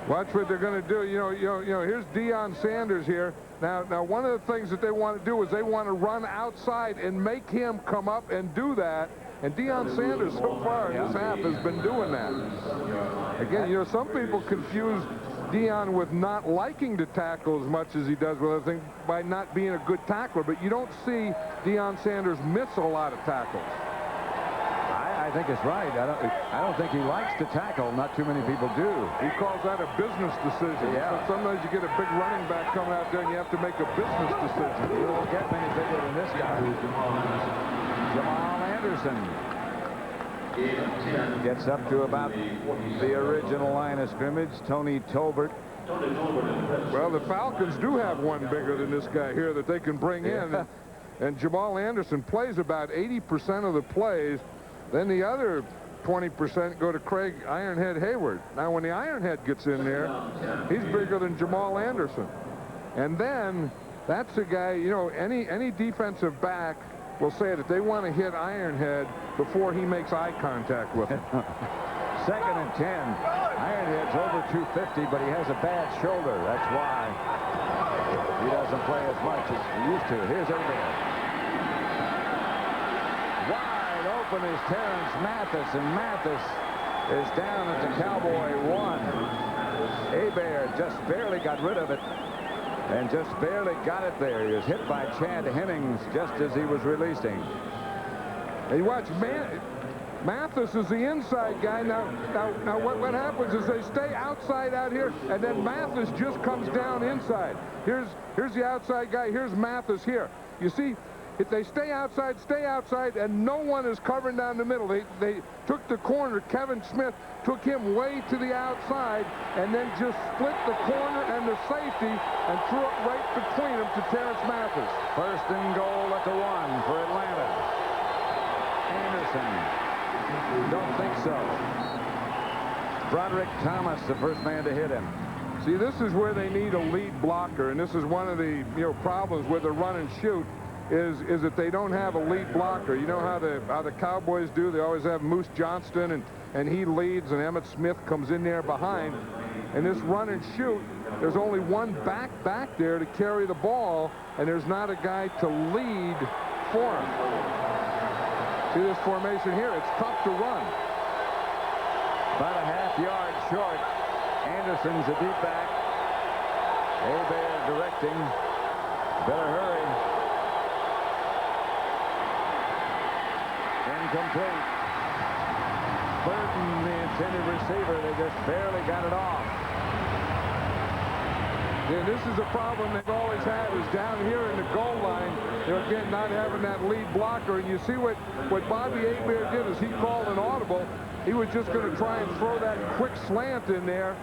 Watch what they're going to do. Here's Deion Sanders here. Now, one of the things that they want to do is they want to run outside and make him come up and do that. And Deion Sanders, so far in this half, has been doing that. Again, some people confuse Deion with not liking to tackle as much as he does with other things by not being a good tackler. But you don't see Deion Sanders miss a lot of tackles. I think it's right. I don't think he likes to tackle. Not too many people do. He calls that a business decision. Yeah. So sometimes you get a big running back coming out there and you have to make a business decision. You don't get many bigger than this guy. Jamal Anderson gets up to about the original line of scrimmage. Tony Tolbert Well, the Falcons do have one bigger than this guy here that they can bring in. And Jamal Anderson plays about 80% of the plays. Then the other 20% go to Craig Ironhead Hayward. Now, when the Ironhead gets in there, he's bigger than Jamal Anderson. And then that's a guy, you know, any defensive back will say that they want to hit Ironhead before he makes eye contact with him. 2nd and 10. Ironhead's over 250, but he has a bad shoulder. That's why he doesn't play as much as he used to. Here's Hebert. Wide open is Terrence Mathis, and Mathis is down at the Cowboy 1. Hebert just barely got rid of it and just barely got it there. He was hit by Chad Hennings just as he was releasing. Hey, watch, Mathis is the inside guy. Now what happens is they stay outside out here, and then Mathis just comes down inside. Here's the outside guy. Here's Mathis here. You see, if they stay outside, and no one is covering down the middle. They took the corner. Kevin Smith took him way to the outside, and then just split the corner and the safety and threw it right between them to Terrence Mathis. 1st and goal at the 1 for Atlanta. Anderson. Don't think so. Broderick Thomas, the first man to hit him. See, this is where they need a lead blocker, and this is one of the problems with the run and shoot is that they don't have a lead blocker. You know how the Cowboys do? They always have Moose Johnston, and he leads, and Emmitt Smith comes in there behind. And this run and shoot, there's only one back there to carry the ball, and there's not a guy to lead for him. See this formation here? It's tough to run. About a half-yard short. Anderson's a deep back. Hebert directing. Better hurry. Incomplete. Burton, the intended receiver. They just barely got it off. And this is a problem they've always had, is down here in the goal line, they're again not having that lead blocker. And you see what Bobby Hebert did is he called an audible. He was just going to try and throw that quick slant in there.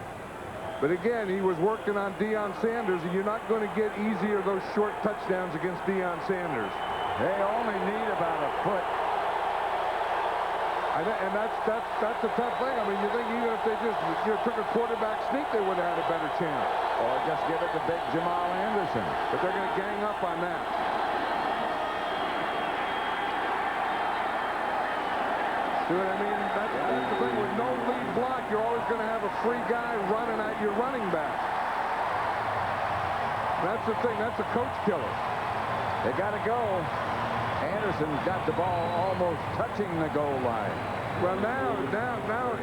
But again, he was working on Deion Sanders, and you're not going to get easier those short touchdowns against Deion Sanders. They only need about a foot. And that's a tough thing. I mean, you think even if they just took a quarterback sneak, they would have had a better chance. Or just give it to big Jamal Anderson. But they're going to gang up on that. See what I mean? That's the thing. With no lead block, you're always going to have a free guy running at your running back. That's the thing. That's a coach killer. They got to go. Anderson's got the ball almost touching the goal line. Well, now,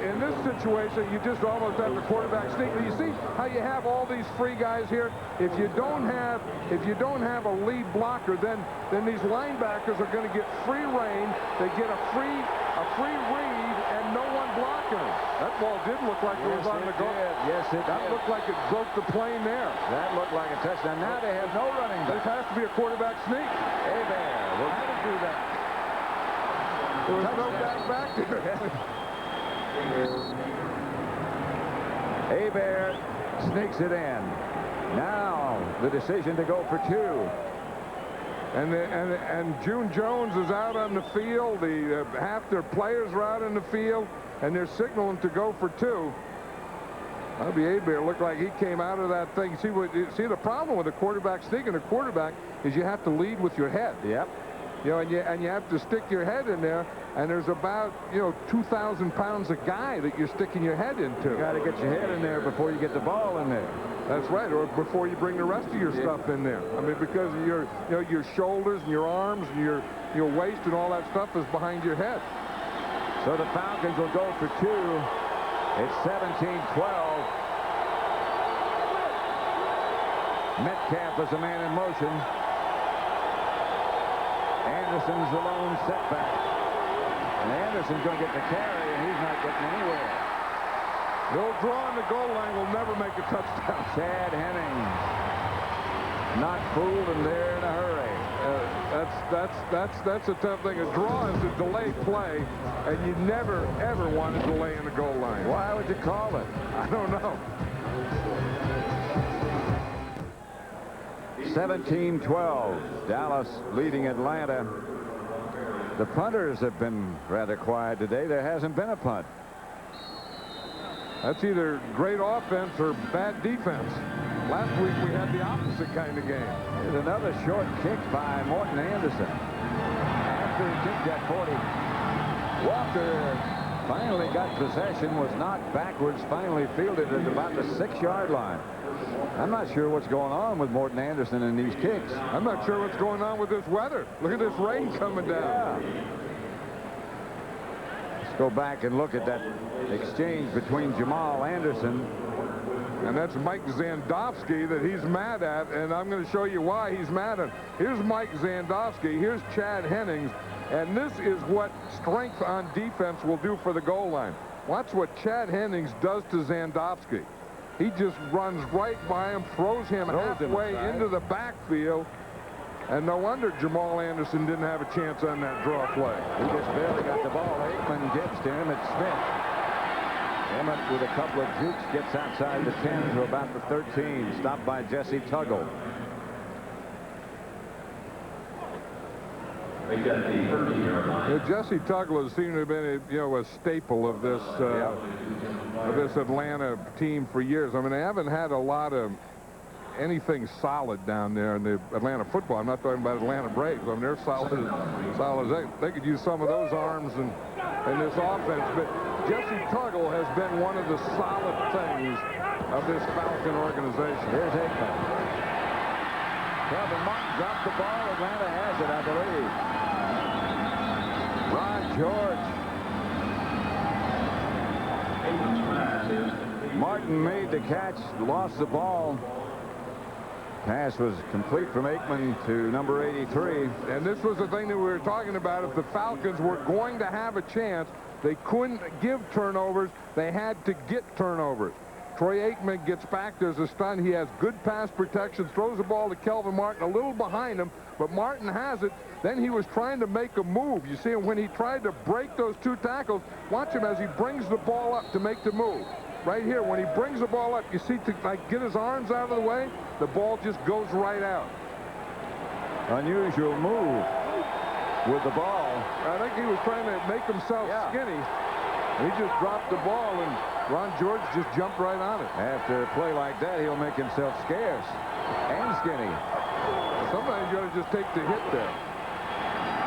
in this situation, you just almost have the quarterback sneak. You see how you have all these free guys here? If you don't have a lead blocker, then these linebackers are going to get free reign. They get a free read and no one blocking them. That ball did look like it was on the goal. Yes, it did. That looked like it broke the plane there. That looked like a touchdown. Now they have no running back. This has to be a quarterback sneak. Hebert will have to do that. There was no back there. Hebert sneaks it in. Now the decision to go for 2. And June Jones is out on the field. Half their players are out in the field, and they're signaling to go for 2. Bobby Hebert looked like he came out of that thing. See the problem with a quarterback sneaking a quarterback is you have to lead with your head. Yep. You know, and you have to stick your head in there, and there's about 2,000 pounds of guy that you're sticking your head into. You got to get your head in there before you get the ball in there. That's right, or before you bring the rest of your stuff in there. I mean, because your shoulders and your arms and your waist and all that stuff is behind your head. So the Falcons will go for 2. It's 17-12. Metcalf is a man in motion. Anderson's the lone setback. And Anderson's going to get the carry, and he's not getting anywhere. No draw on the goal line will never make a touchdown. Chad Hennings. Not fooled, and they're in a hurry. That's a tough thing. A draw is a delayed play, and you never, ever want to delay in the goal line. Why would you call it? I don't know. (17-12). Dallas leading Atlanta. The punters have been rather quiet today. There hasn't been a punt. That's either great offense or bad defense. Last week we had the opposite kind of game. Here's another short kick by Morton Anderson. After he kicked at 40, Walker finally got possession, was knocked backwards, finally fielded at about the 6-yard line. I'm not sure what's going on with Morton Anderson in these kicks. I'm not sure what's going on with this weather. Look at this rain coming down. Yeah. Let's go back and look at that exchange between Jamal Anderson. And that's Mike Zandowski that he's mad at, and I'm going to show you why he's mad at. Here's Mike Zandowski. Here's Chad Hennings. And this is what strength on defense will do for the goal line. Watch what Chad Hennings does to Zandowski. He just runs right by him, throws him halfway into the backfield. And no wonder Jamal Anderson didn't have a chance on that draw play. He just barely got the ball. Aikman gives to him. It's Smith. Emmett with a couple of jukes gets outside the 10 to about the 13. Stopped by Jesse Tuggle. Jesse Tuggle has seemed to have been a staple of this Atlanta team for years. I mean, they haven't had a lot of anything solid down there in the Atlanta football. I'm not talking about Atlanta Braves. I mean, they're solid as they could use some of those arms in this offense. But Jesse Tuggle has been one of the solid things of this Falcon organization. Here's Aikman. Kelvin Martin dropped the ball. Atlanta has it, I believe. Ron George. Martin made the catch, lost the ball. Pass was complete from Aikman to number 83. And this was the thing that we were talking about. If the Falcons were going to have a chance, they couldn't give turnovers. They had to get turnovers. Troy Aikman gets back. There's a stun. He has good pass protection, throws the ball to Kelvin Martin a little behind him, but Martin has it. Then he was trying to make a move. You see him when he tried to break those two tackles. Watch him as he brings the ball up to make the move. Right here, when he brings the ball up, you see, to get his arms out of the way, the ball just goes right out. Unusual move with the ball. I think he was trying to make himself skinny. He just dropped the ball, and Ron George just jumped right on it. After a play like that, he'll make himself scarce and skinny. Sometimes you got to just take the hit there.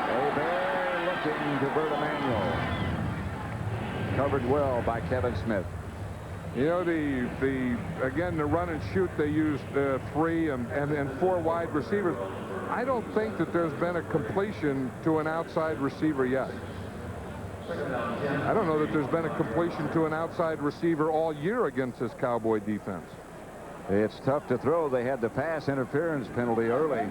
Hebert looking to Bert Emanuel. Covered well by Kevin Smith. You know, again, the run and shoot, they used 3 and 4 wide receivers. I don't think that there's been a completion to an outside receiver yet. I don't know that there's been a completion to an outside receiver all year against this Cowboy defense. It's tough to throw. They had the pass interference penalty early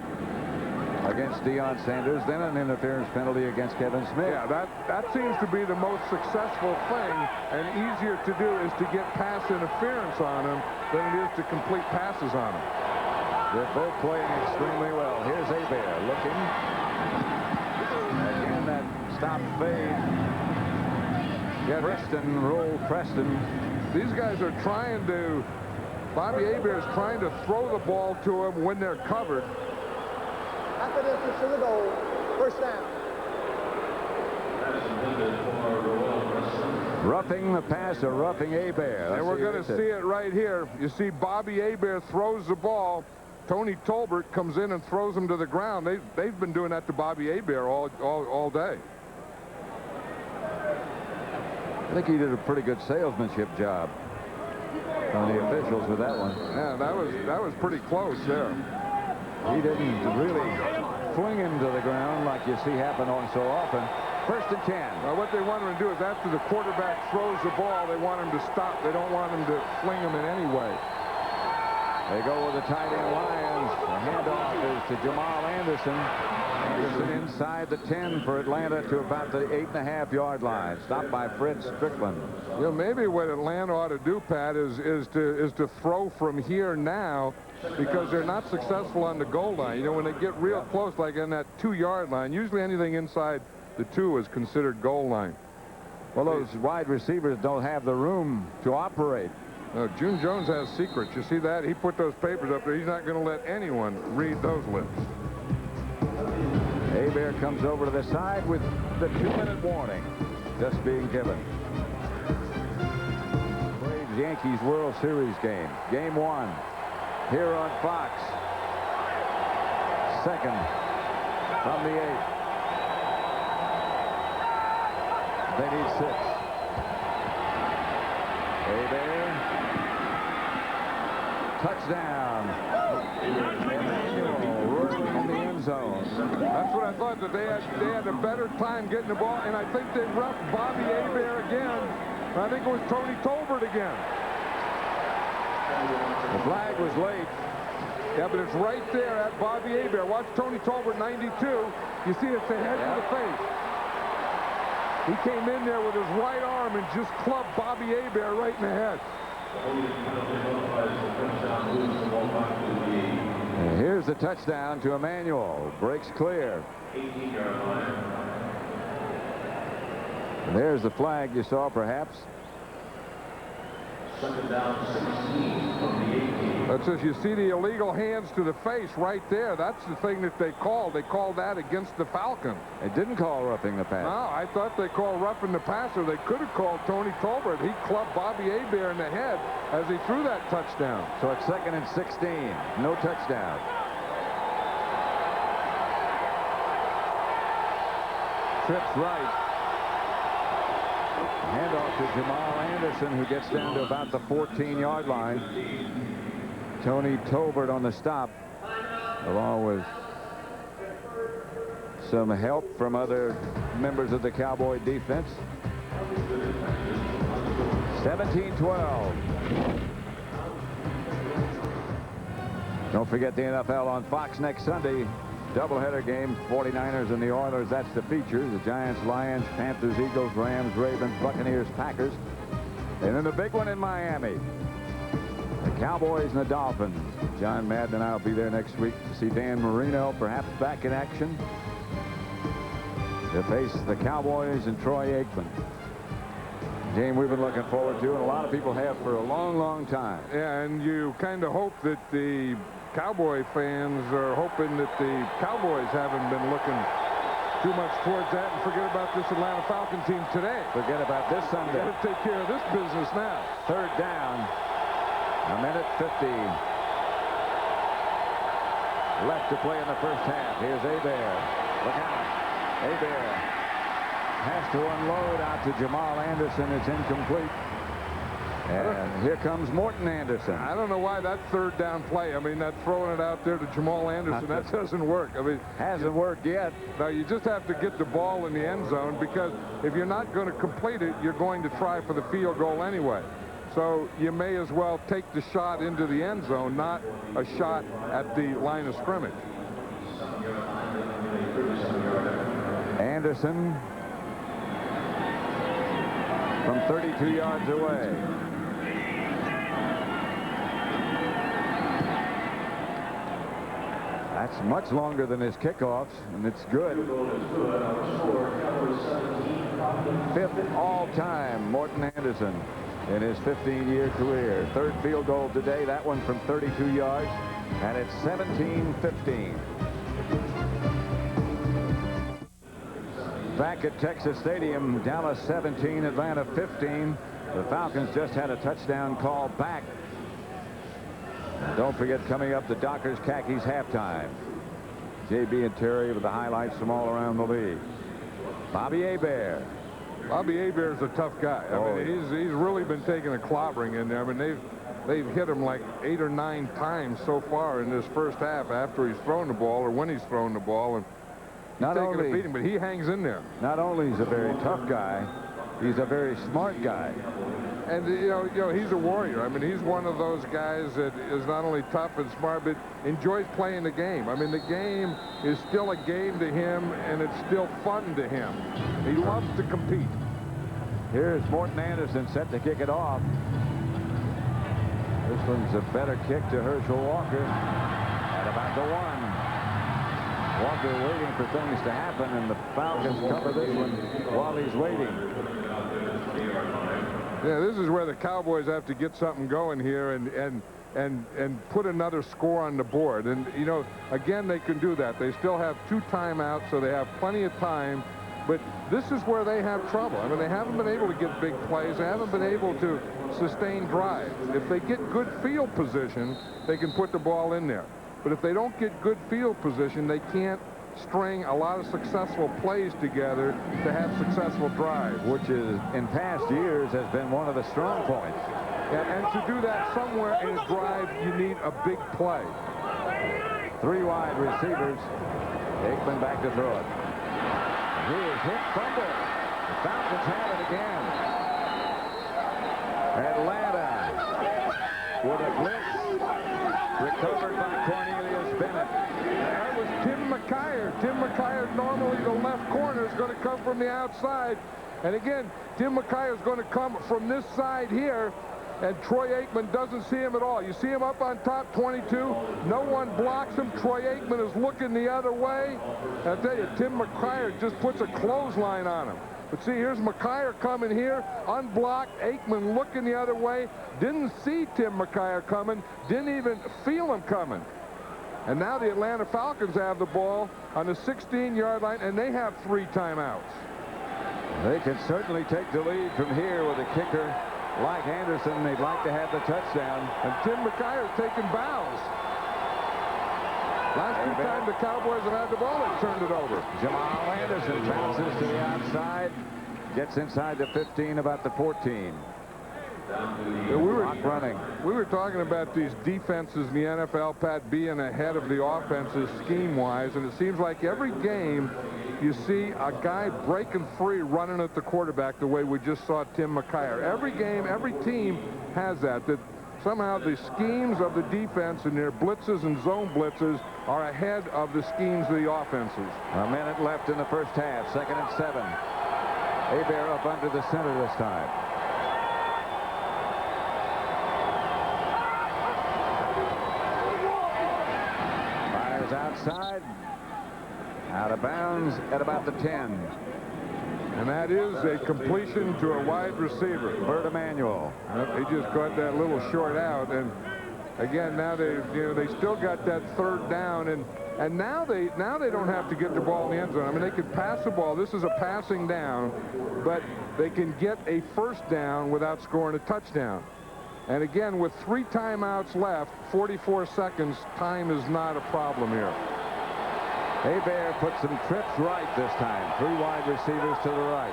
against Deion Sanders, then an interference penalty against Kevin Smith. Yeah, that seems to be the most successful thing, and easier to do is to get pass interference on them than it is to complete passes on them. They're both playing extremely well. Here's Hebert looking. Again, that stop fade. Yeah, Preston, roll Preston. These guys are trying to, Bobby Hebert is trying to throw the ball to him when they're covered. Half a distance to the goal. First down. Roughing the passer, roughing Hebert. And we're going to see it right here. You see Bobby Hebert throws the ball. Tony Tolbert comes in and throws him to the ground. They've been doing that to Bobby Hebert all day. I think he did a pretty good salesmanship job on the officials with that one. Yeah, that was pretty close there. He didn't really fling him to the ground like you see happen on so often. First and 10. Well, what they want him to do is after the quarterback throws the ball, they want him to stop. They don't want him to fling him in any way. They go with the tight end Lions. The handoff is to Jamal Anderson. Anderson inside the 10 for Atlanta to about the 8.5-yard line. Stopped by Fred Strickland. You know, maybe what Atlanta ought to do, Pat, is to throw from here now, because they're not successful on the goal line. You know, when they get real close, like on that 2-yard line, usually anything inside the 2 is considered goal line. Well, those wide receivers don't have the room to operate. No, June Jones has secrets. You see that? He put those papers up there. He's not going to let anyone read those lips. Hebert comes over to the side with the 2-minute warning just being given. Braves Yankees World Series game. Game 1 here on Fox. Second from the 8th. They need 6. Hebert. Touchdown. Emmanuel rolling in the end zone. That's what I thought, that they had a better time getting the ball, and I think they roughed Bobby Hebert again. I think it was Tony Tolbert again. The flag was late. Yeah, but it's right there at Bobby Hebert. Watch Tony Tolbert, 92. You see it's the head to the face. He came in there with his right arm and just clubbed Bobby Hebert right in the head. And here's the touchdown to Emmanuel. Breaks clear. And there's the flag you saw, perhaps. Second down, 16 from the 18. That says you see the illegal hands to the face right there. That's the thing that they called. They called that against the Falcons. They didn't call roughing the passer. No, I thought they called roughing the passer. They could have called Tony Tolbert. He clubbed Bobby Hebert in the head as he threw that touchdown. So it's 2nd and 16. No touchdown. Trips right. Handoff to Jamal Anderson, who gets down to about the 14-yard line. Tony Tolbert on the stop, along with some help from other members of the Cowboy defense. 17-12. Don't forget the NFL on Fox next Sunday. Doubleheader game, 49ers and the Oilers. That's the feature. The Giants, Lions, Panthers, Eagles, Rams, Ravens, Buccaneers, Packers. And then the big one in Miami. The Cowboys and the Dolphins. John Madden and I will be there next week to see Dan Marino, perhaps back in action, to face the Cowboys and Troy Aikman. Game we've been looking forward to, and a lot of people have for a long, long time. Yeah, and you kind of hope that the Cowboy fans are hoping that the Cowboys haven't been looking too much towards that and forget about this Atlanta Falcon team today. Forget about this Sunday. Got to take care of this business now. 3rd down. A minute 50 left to play in the first half. Here's Hebert. Look out. Hebert has to unload out to Jamal Anderson. It's incomplete. And here comes Morton Anderson. I don't know why that 3rd down play. I mean, that throwing it out there to Jamal Anderson, that doesn't work. I mean, hasn't worked yet. Now, you just have to get the ball in the end zone, because if you're not going to complete it, you're going to try for the field goal anyway. So you may as well take the shot into the end zone, not a shot at the line of scrimmage. Anderson from 32 yards away. That's much longer than his kickoffs, and it's good. 5th all-time Morton Anderson in his 15-year career. 3rd field goal today, that one from 32 yards, and it's 17-15. Back at Texas Stadium, Dallas 17, Atlanta 15. The Falcons just had a touchdown call back. Don't forget, coming up, the Dockers Khakis halftime. JB and Terry with the highlights from all around the league. Bobby Hebert. Bobby Hebert is a tough guy. I mean, he's really been taking a clobbering in there. I mean, they've hit him like 8 or 9 times so far in this first half after he's thrown the ball or when he's thrown the ball. And not only a beating, but he hangs in there. Not only is he a very tough guy, he's a very smart guy. And you know, he's a warrior. I mean, he's one of those guys that is not only tough and smart, but enjoys playing the game. I mean, the game is still a game to him, and it's still fun to him. He loves to compete. Here's Morton Anderson set to kick it off. This one's a better kick to Herschel Walker at about the 1. Walker waiting for things to happen, and the Falcons cover this one while he's waiting. Yeah, this is where the Cowboys have to get something going here and put another score on the board. And, you know, again, they can do that. They still have 2 timeouts, so they have plenty of time. But this is where they have trouble. I mean, they haven't been able to get big plays. They haven't been able to sustain drives. If they get good field position, they can put the ball in there. But if they don't get good field position, they can't string a lot of successful plays together to have successful drives. Which is, in past years, has been one of the strong points. And to do that somewhere in a drive, you need a big play. 3 wide receivers. Aikman back to throw it. He is hit, fumble. The Falcons have it again. Atlanta with a blitz. Recovered by Cornelius Bennett. That was Tim McKyer. Tim McKyer, normally the left corner, is going to come from the outside. And again, Tim McKyer is going to come from this side here. And Troy Aikman doesn't see him at all. You see him up on top, 22. No one blocks him. Troy Aikman is looking the other way. And I tell you, Tim McKyer just puts a clothesline on him. But see, here's McKyer coming here, unblocked. Aikman looking the other way. Didn't see Tim McKyer coming. Didn't even feel him coming. And now the Atlanta Falcons have the ball on the 16-yard line, and they have 3 timeouts. They can certainly take the lead from here with a kicker like Anderson. They'd like to have the touchdown. And Tim McKyer taking bows. Last 2 times the Cowboys have had the ball, they turned it over. Jamal Anderson bounces to the outside. Gets inside the 15, about the 14. We were talking about these defenses in the NFL, Pat, being ahead of the offenses scheme-wise, and it seems like every game you see a guy breaking free running at the quarterback the way we just saw Tim McKyer. Every game, every team has that somehow the schemes of the defense and their blitzes and zone blitzes are ahead of the schemes of the offenses. A minute left in the first half, 2nd and 7. Hebert up under the center this time. Fires outside. Out of bounds at about the 10. And that is a completion to a wide receiver. Bert Emanuel. He just got that little short out. And again, now they still got that 3rd down. And now they don't have to get the ball in the end zone. I mean, they could pass the ball. This is a passing down, but they can get a 1st down without scoring a touchdown. And again, with 3 timeouts left, 44 seconds, time is not a problem here. Hebert puts some trips right this time. 3 wide receivers to the right.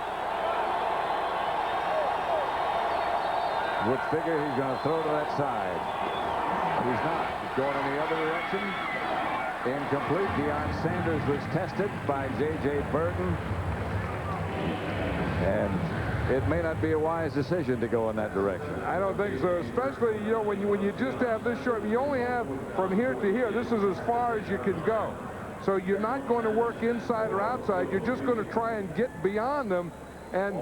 Would figure he's going to throw to that side. But he's not. He's going in the other direction. Incomplete. Deion Sanders was tested by J.J. Burton. And it may not be a wise decision to go in that direction. I don't think so, especially, you know, when you just have this short. You only have from here to here. This is as far as you can go. So you're not going to work inside or outside. You're just going to try and get beyond them. And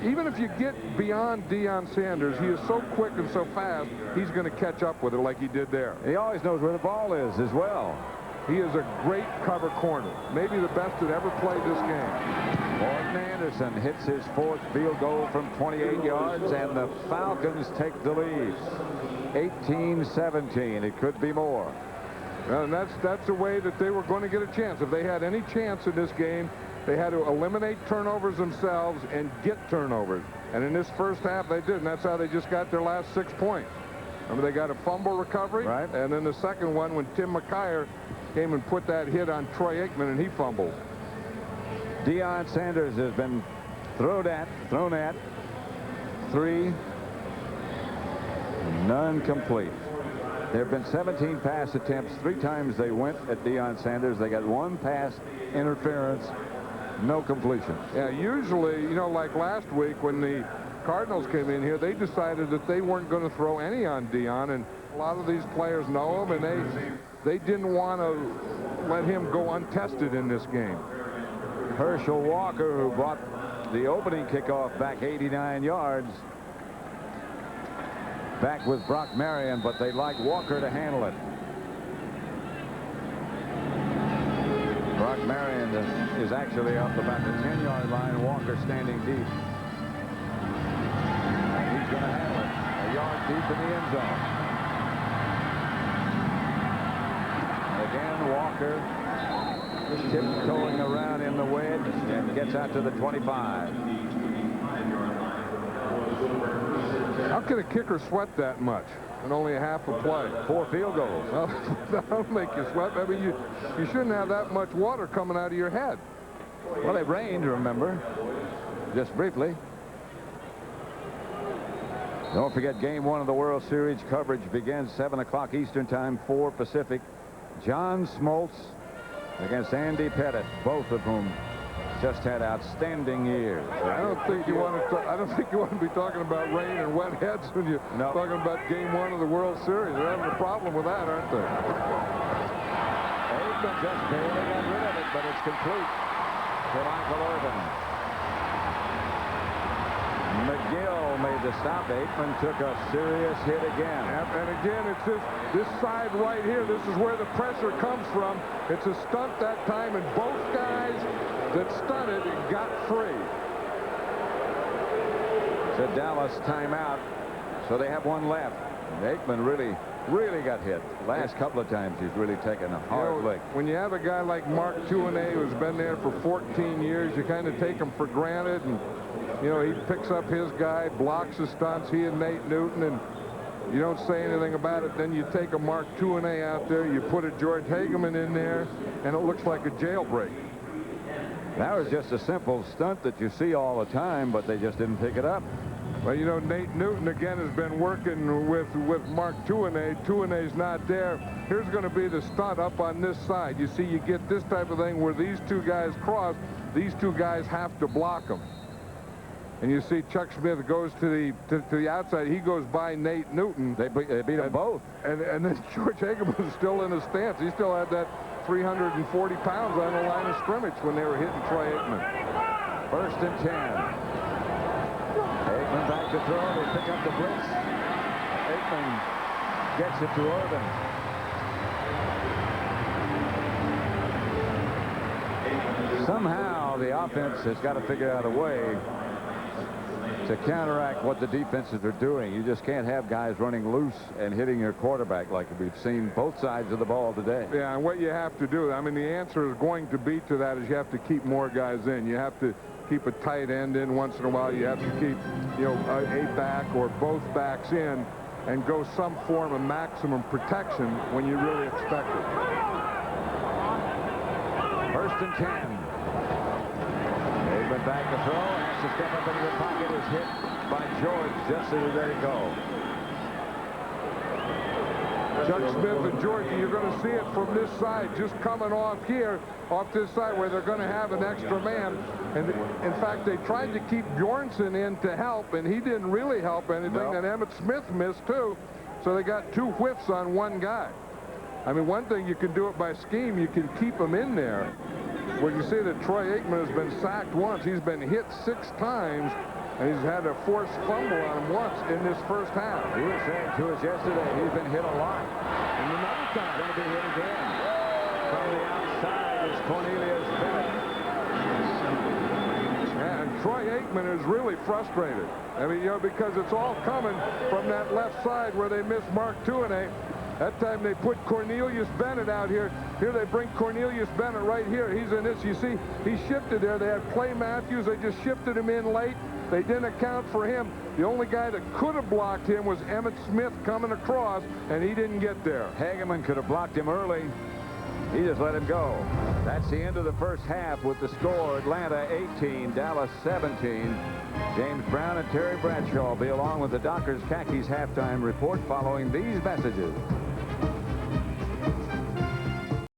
even if you get beyond Deion Sanders, he is so quick and so fast, he's going to catch up with it like he did there. He always knows where the ball is as well. He is a great cover corner. Maybe the best that ever played this game. Morton Anderson hits his 4th field goal from 28 yards, and the Falcons take the lead. 18-17. It could be more. And that's the way that they were going to get a chance. If they had any chance in this game, they had to eliminate turnovers themselves and get turnovers. And in this first half, they did, and that's how they just got their last 6 points. Remember, they got a fumble recovery, right? And then the second one when Tim McKyer came and put that hit on Troy Aikman, and he fumbled. Deion Sanders has been thrown at. 3. None complete. There have been 17 pass attempts. 3 times they went at Deion Sanders. They got 1 pass interference, no completion. Yeah, usually, you know, like last week when the Cardinals came in here, they decided that they weren't going to throw any on Deion, and a lot of these players know him, and they didn't want to let him go untested in this game. Herschel Walker, who brought the opening kickoff back 89 yards, back with Brock Marion, but they like Walker to handle it. Brock Marion is actually up about the 10-yard line. Walker standing deep. deep in the end zone. Again, Walker tiptoeing around in the wedge and gets out to the 25. How can a kicker sweat that much in only a half a play? 4 field goals. Well, that'll make you sweat. I mean, you shouldn't have that much water coming out of your head. Well, it rained, remember, just briefly. Don't forget, Game 1 of the World Series coverage begins 7 o'clock Eastern Time, 4 Pacific. John Smoltz against Andy Pettit, both of whom just had outstanding years. I don't think you want to be talking about rain and wet heads when you're talking about Game 1 of the World Series. They're having a problem with that, aren't they? Aikman just barely got rid of it, but it's complete to Michael Irvin. McGill made the stop. Aikman took a serious hit again. And again, it's this side right here. This is where the pressure comes from. It's a stunt that time, and both guys that stunted got free. It's a Dallas timeout, so they have one left. And Aikman really got hit. Last couple of times he's really taken a hard lick. When you have a guy like Mark Tuinei who's been there for 14 years, you kind of take him for granted, and he picks up his guy, blocks the stunts, he and Nate Newton, and you don't say anything about it. Then you take a Mark Tuinei out there, you put a George Hageman in there, and it looks like a jailbreak. That was just a simple stunt that you see all the time, but they just didn't pick it up. Well, Nate Newton again has been working with Mark Tuinei. Tuinei's not there. Here's going to be the stunt up on this side. You see, you get this type of thing where these two guys cross. These two guys have to block them. And you see Chuck Smith goes to the outside. He goes by Nate Newton. They beat them both. And then George Hageman was still in his stance. He still had that 340 pounds on the line of scrimmage when they were hitting Troy Aikman. 1st and 10. Aikman back to throw. They pick up the blitz. Aikman gets it to Irvin. Somehow the offense has got to figure out a way to counteract what the defenses are doing. You just can't have guys running loose and hitting your quarterback like we've seen both sides of the ball today. Yeah, and what you have to do, I mean, the answer is going to be to that is you have to keep more guys in. You have to keep a tight end in once in a while. You have to keep, a back or both backs in and go some form of maximum protection when you really expect it. 1st and 10. Aikman back to throw, has to step up into the pocket, is hit by George just as he's ready to go. Chuck Smith and George, you're going to see it from this side, just coming off here, off this side where they're going to have an extra man. And in fact, they tried to keep Bjornson in to help, and he didn't really help anything. No. And Emmett Smith missed too, so they got 2 whiffs on one guy. I mean, one thing you can do it by scheme, you can keep him in there. Where you see that Troy Aikman has been sacked once. He's been hit 6 times, and he's had a forced fumble on him once in this first half. He was saying to us yesterday he's been hit a lot. And another time going to be hit again. From the outside is Cornelius Bennett. And Troy Aikman is really frustrated. I mean, because it's all coming from that left side where they missed Mark Tuinei. That time they put Cornelius Bennett out here. Here they bring Cornelius Bennett right here. He's in this. You see, he shifted there. They had Clay Matthews. They just shifted him in late. They didn't account for him. The only guy that could have blocked him was Emmett Smith coming across, and he didn't get there. Hageman could have blocked him early. He just let him go. That's the end of the first half with the score. Atlanta 18, Dallas 17. James Brown and Terry Bradshaw will be along with the Dockers Khakis halftime report following these messages.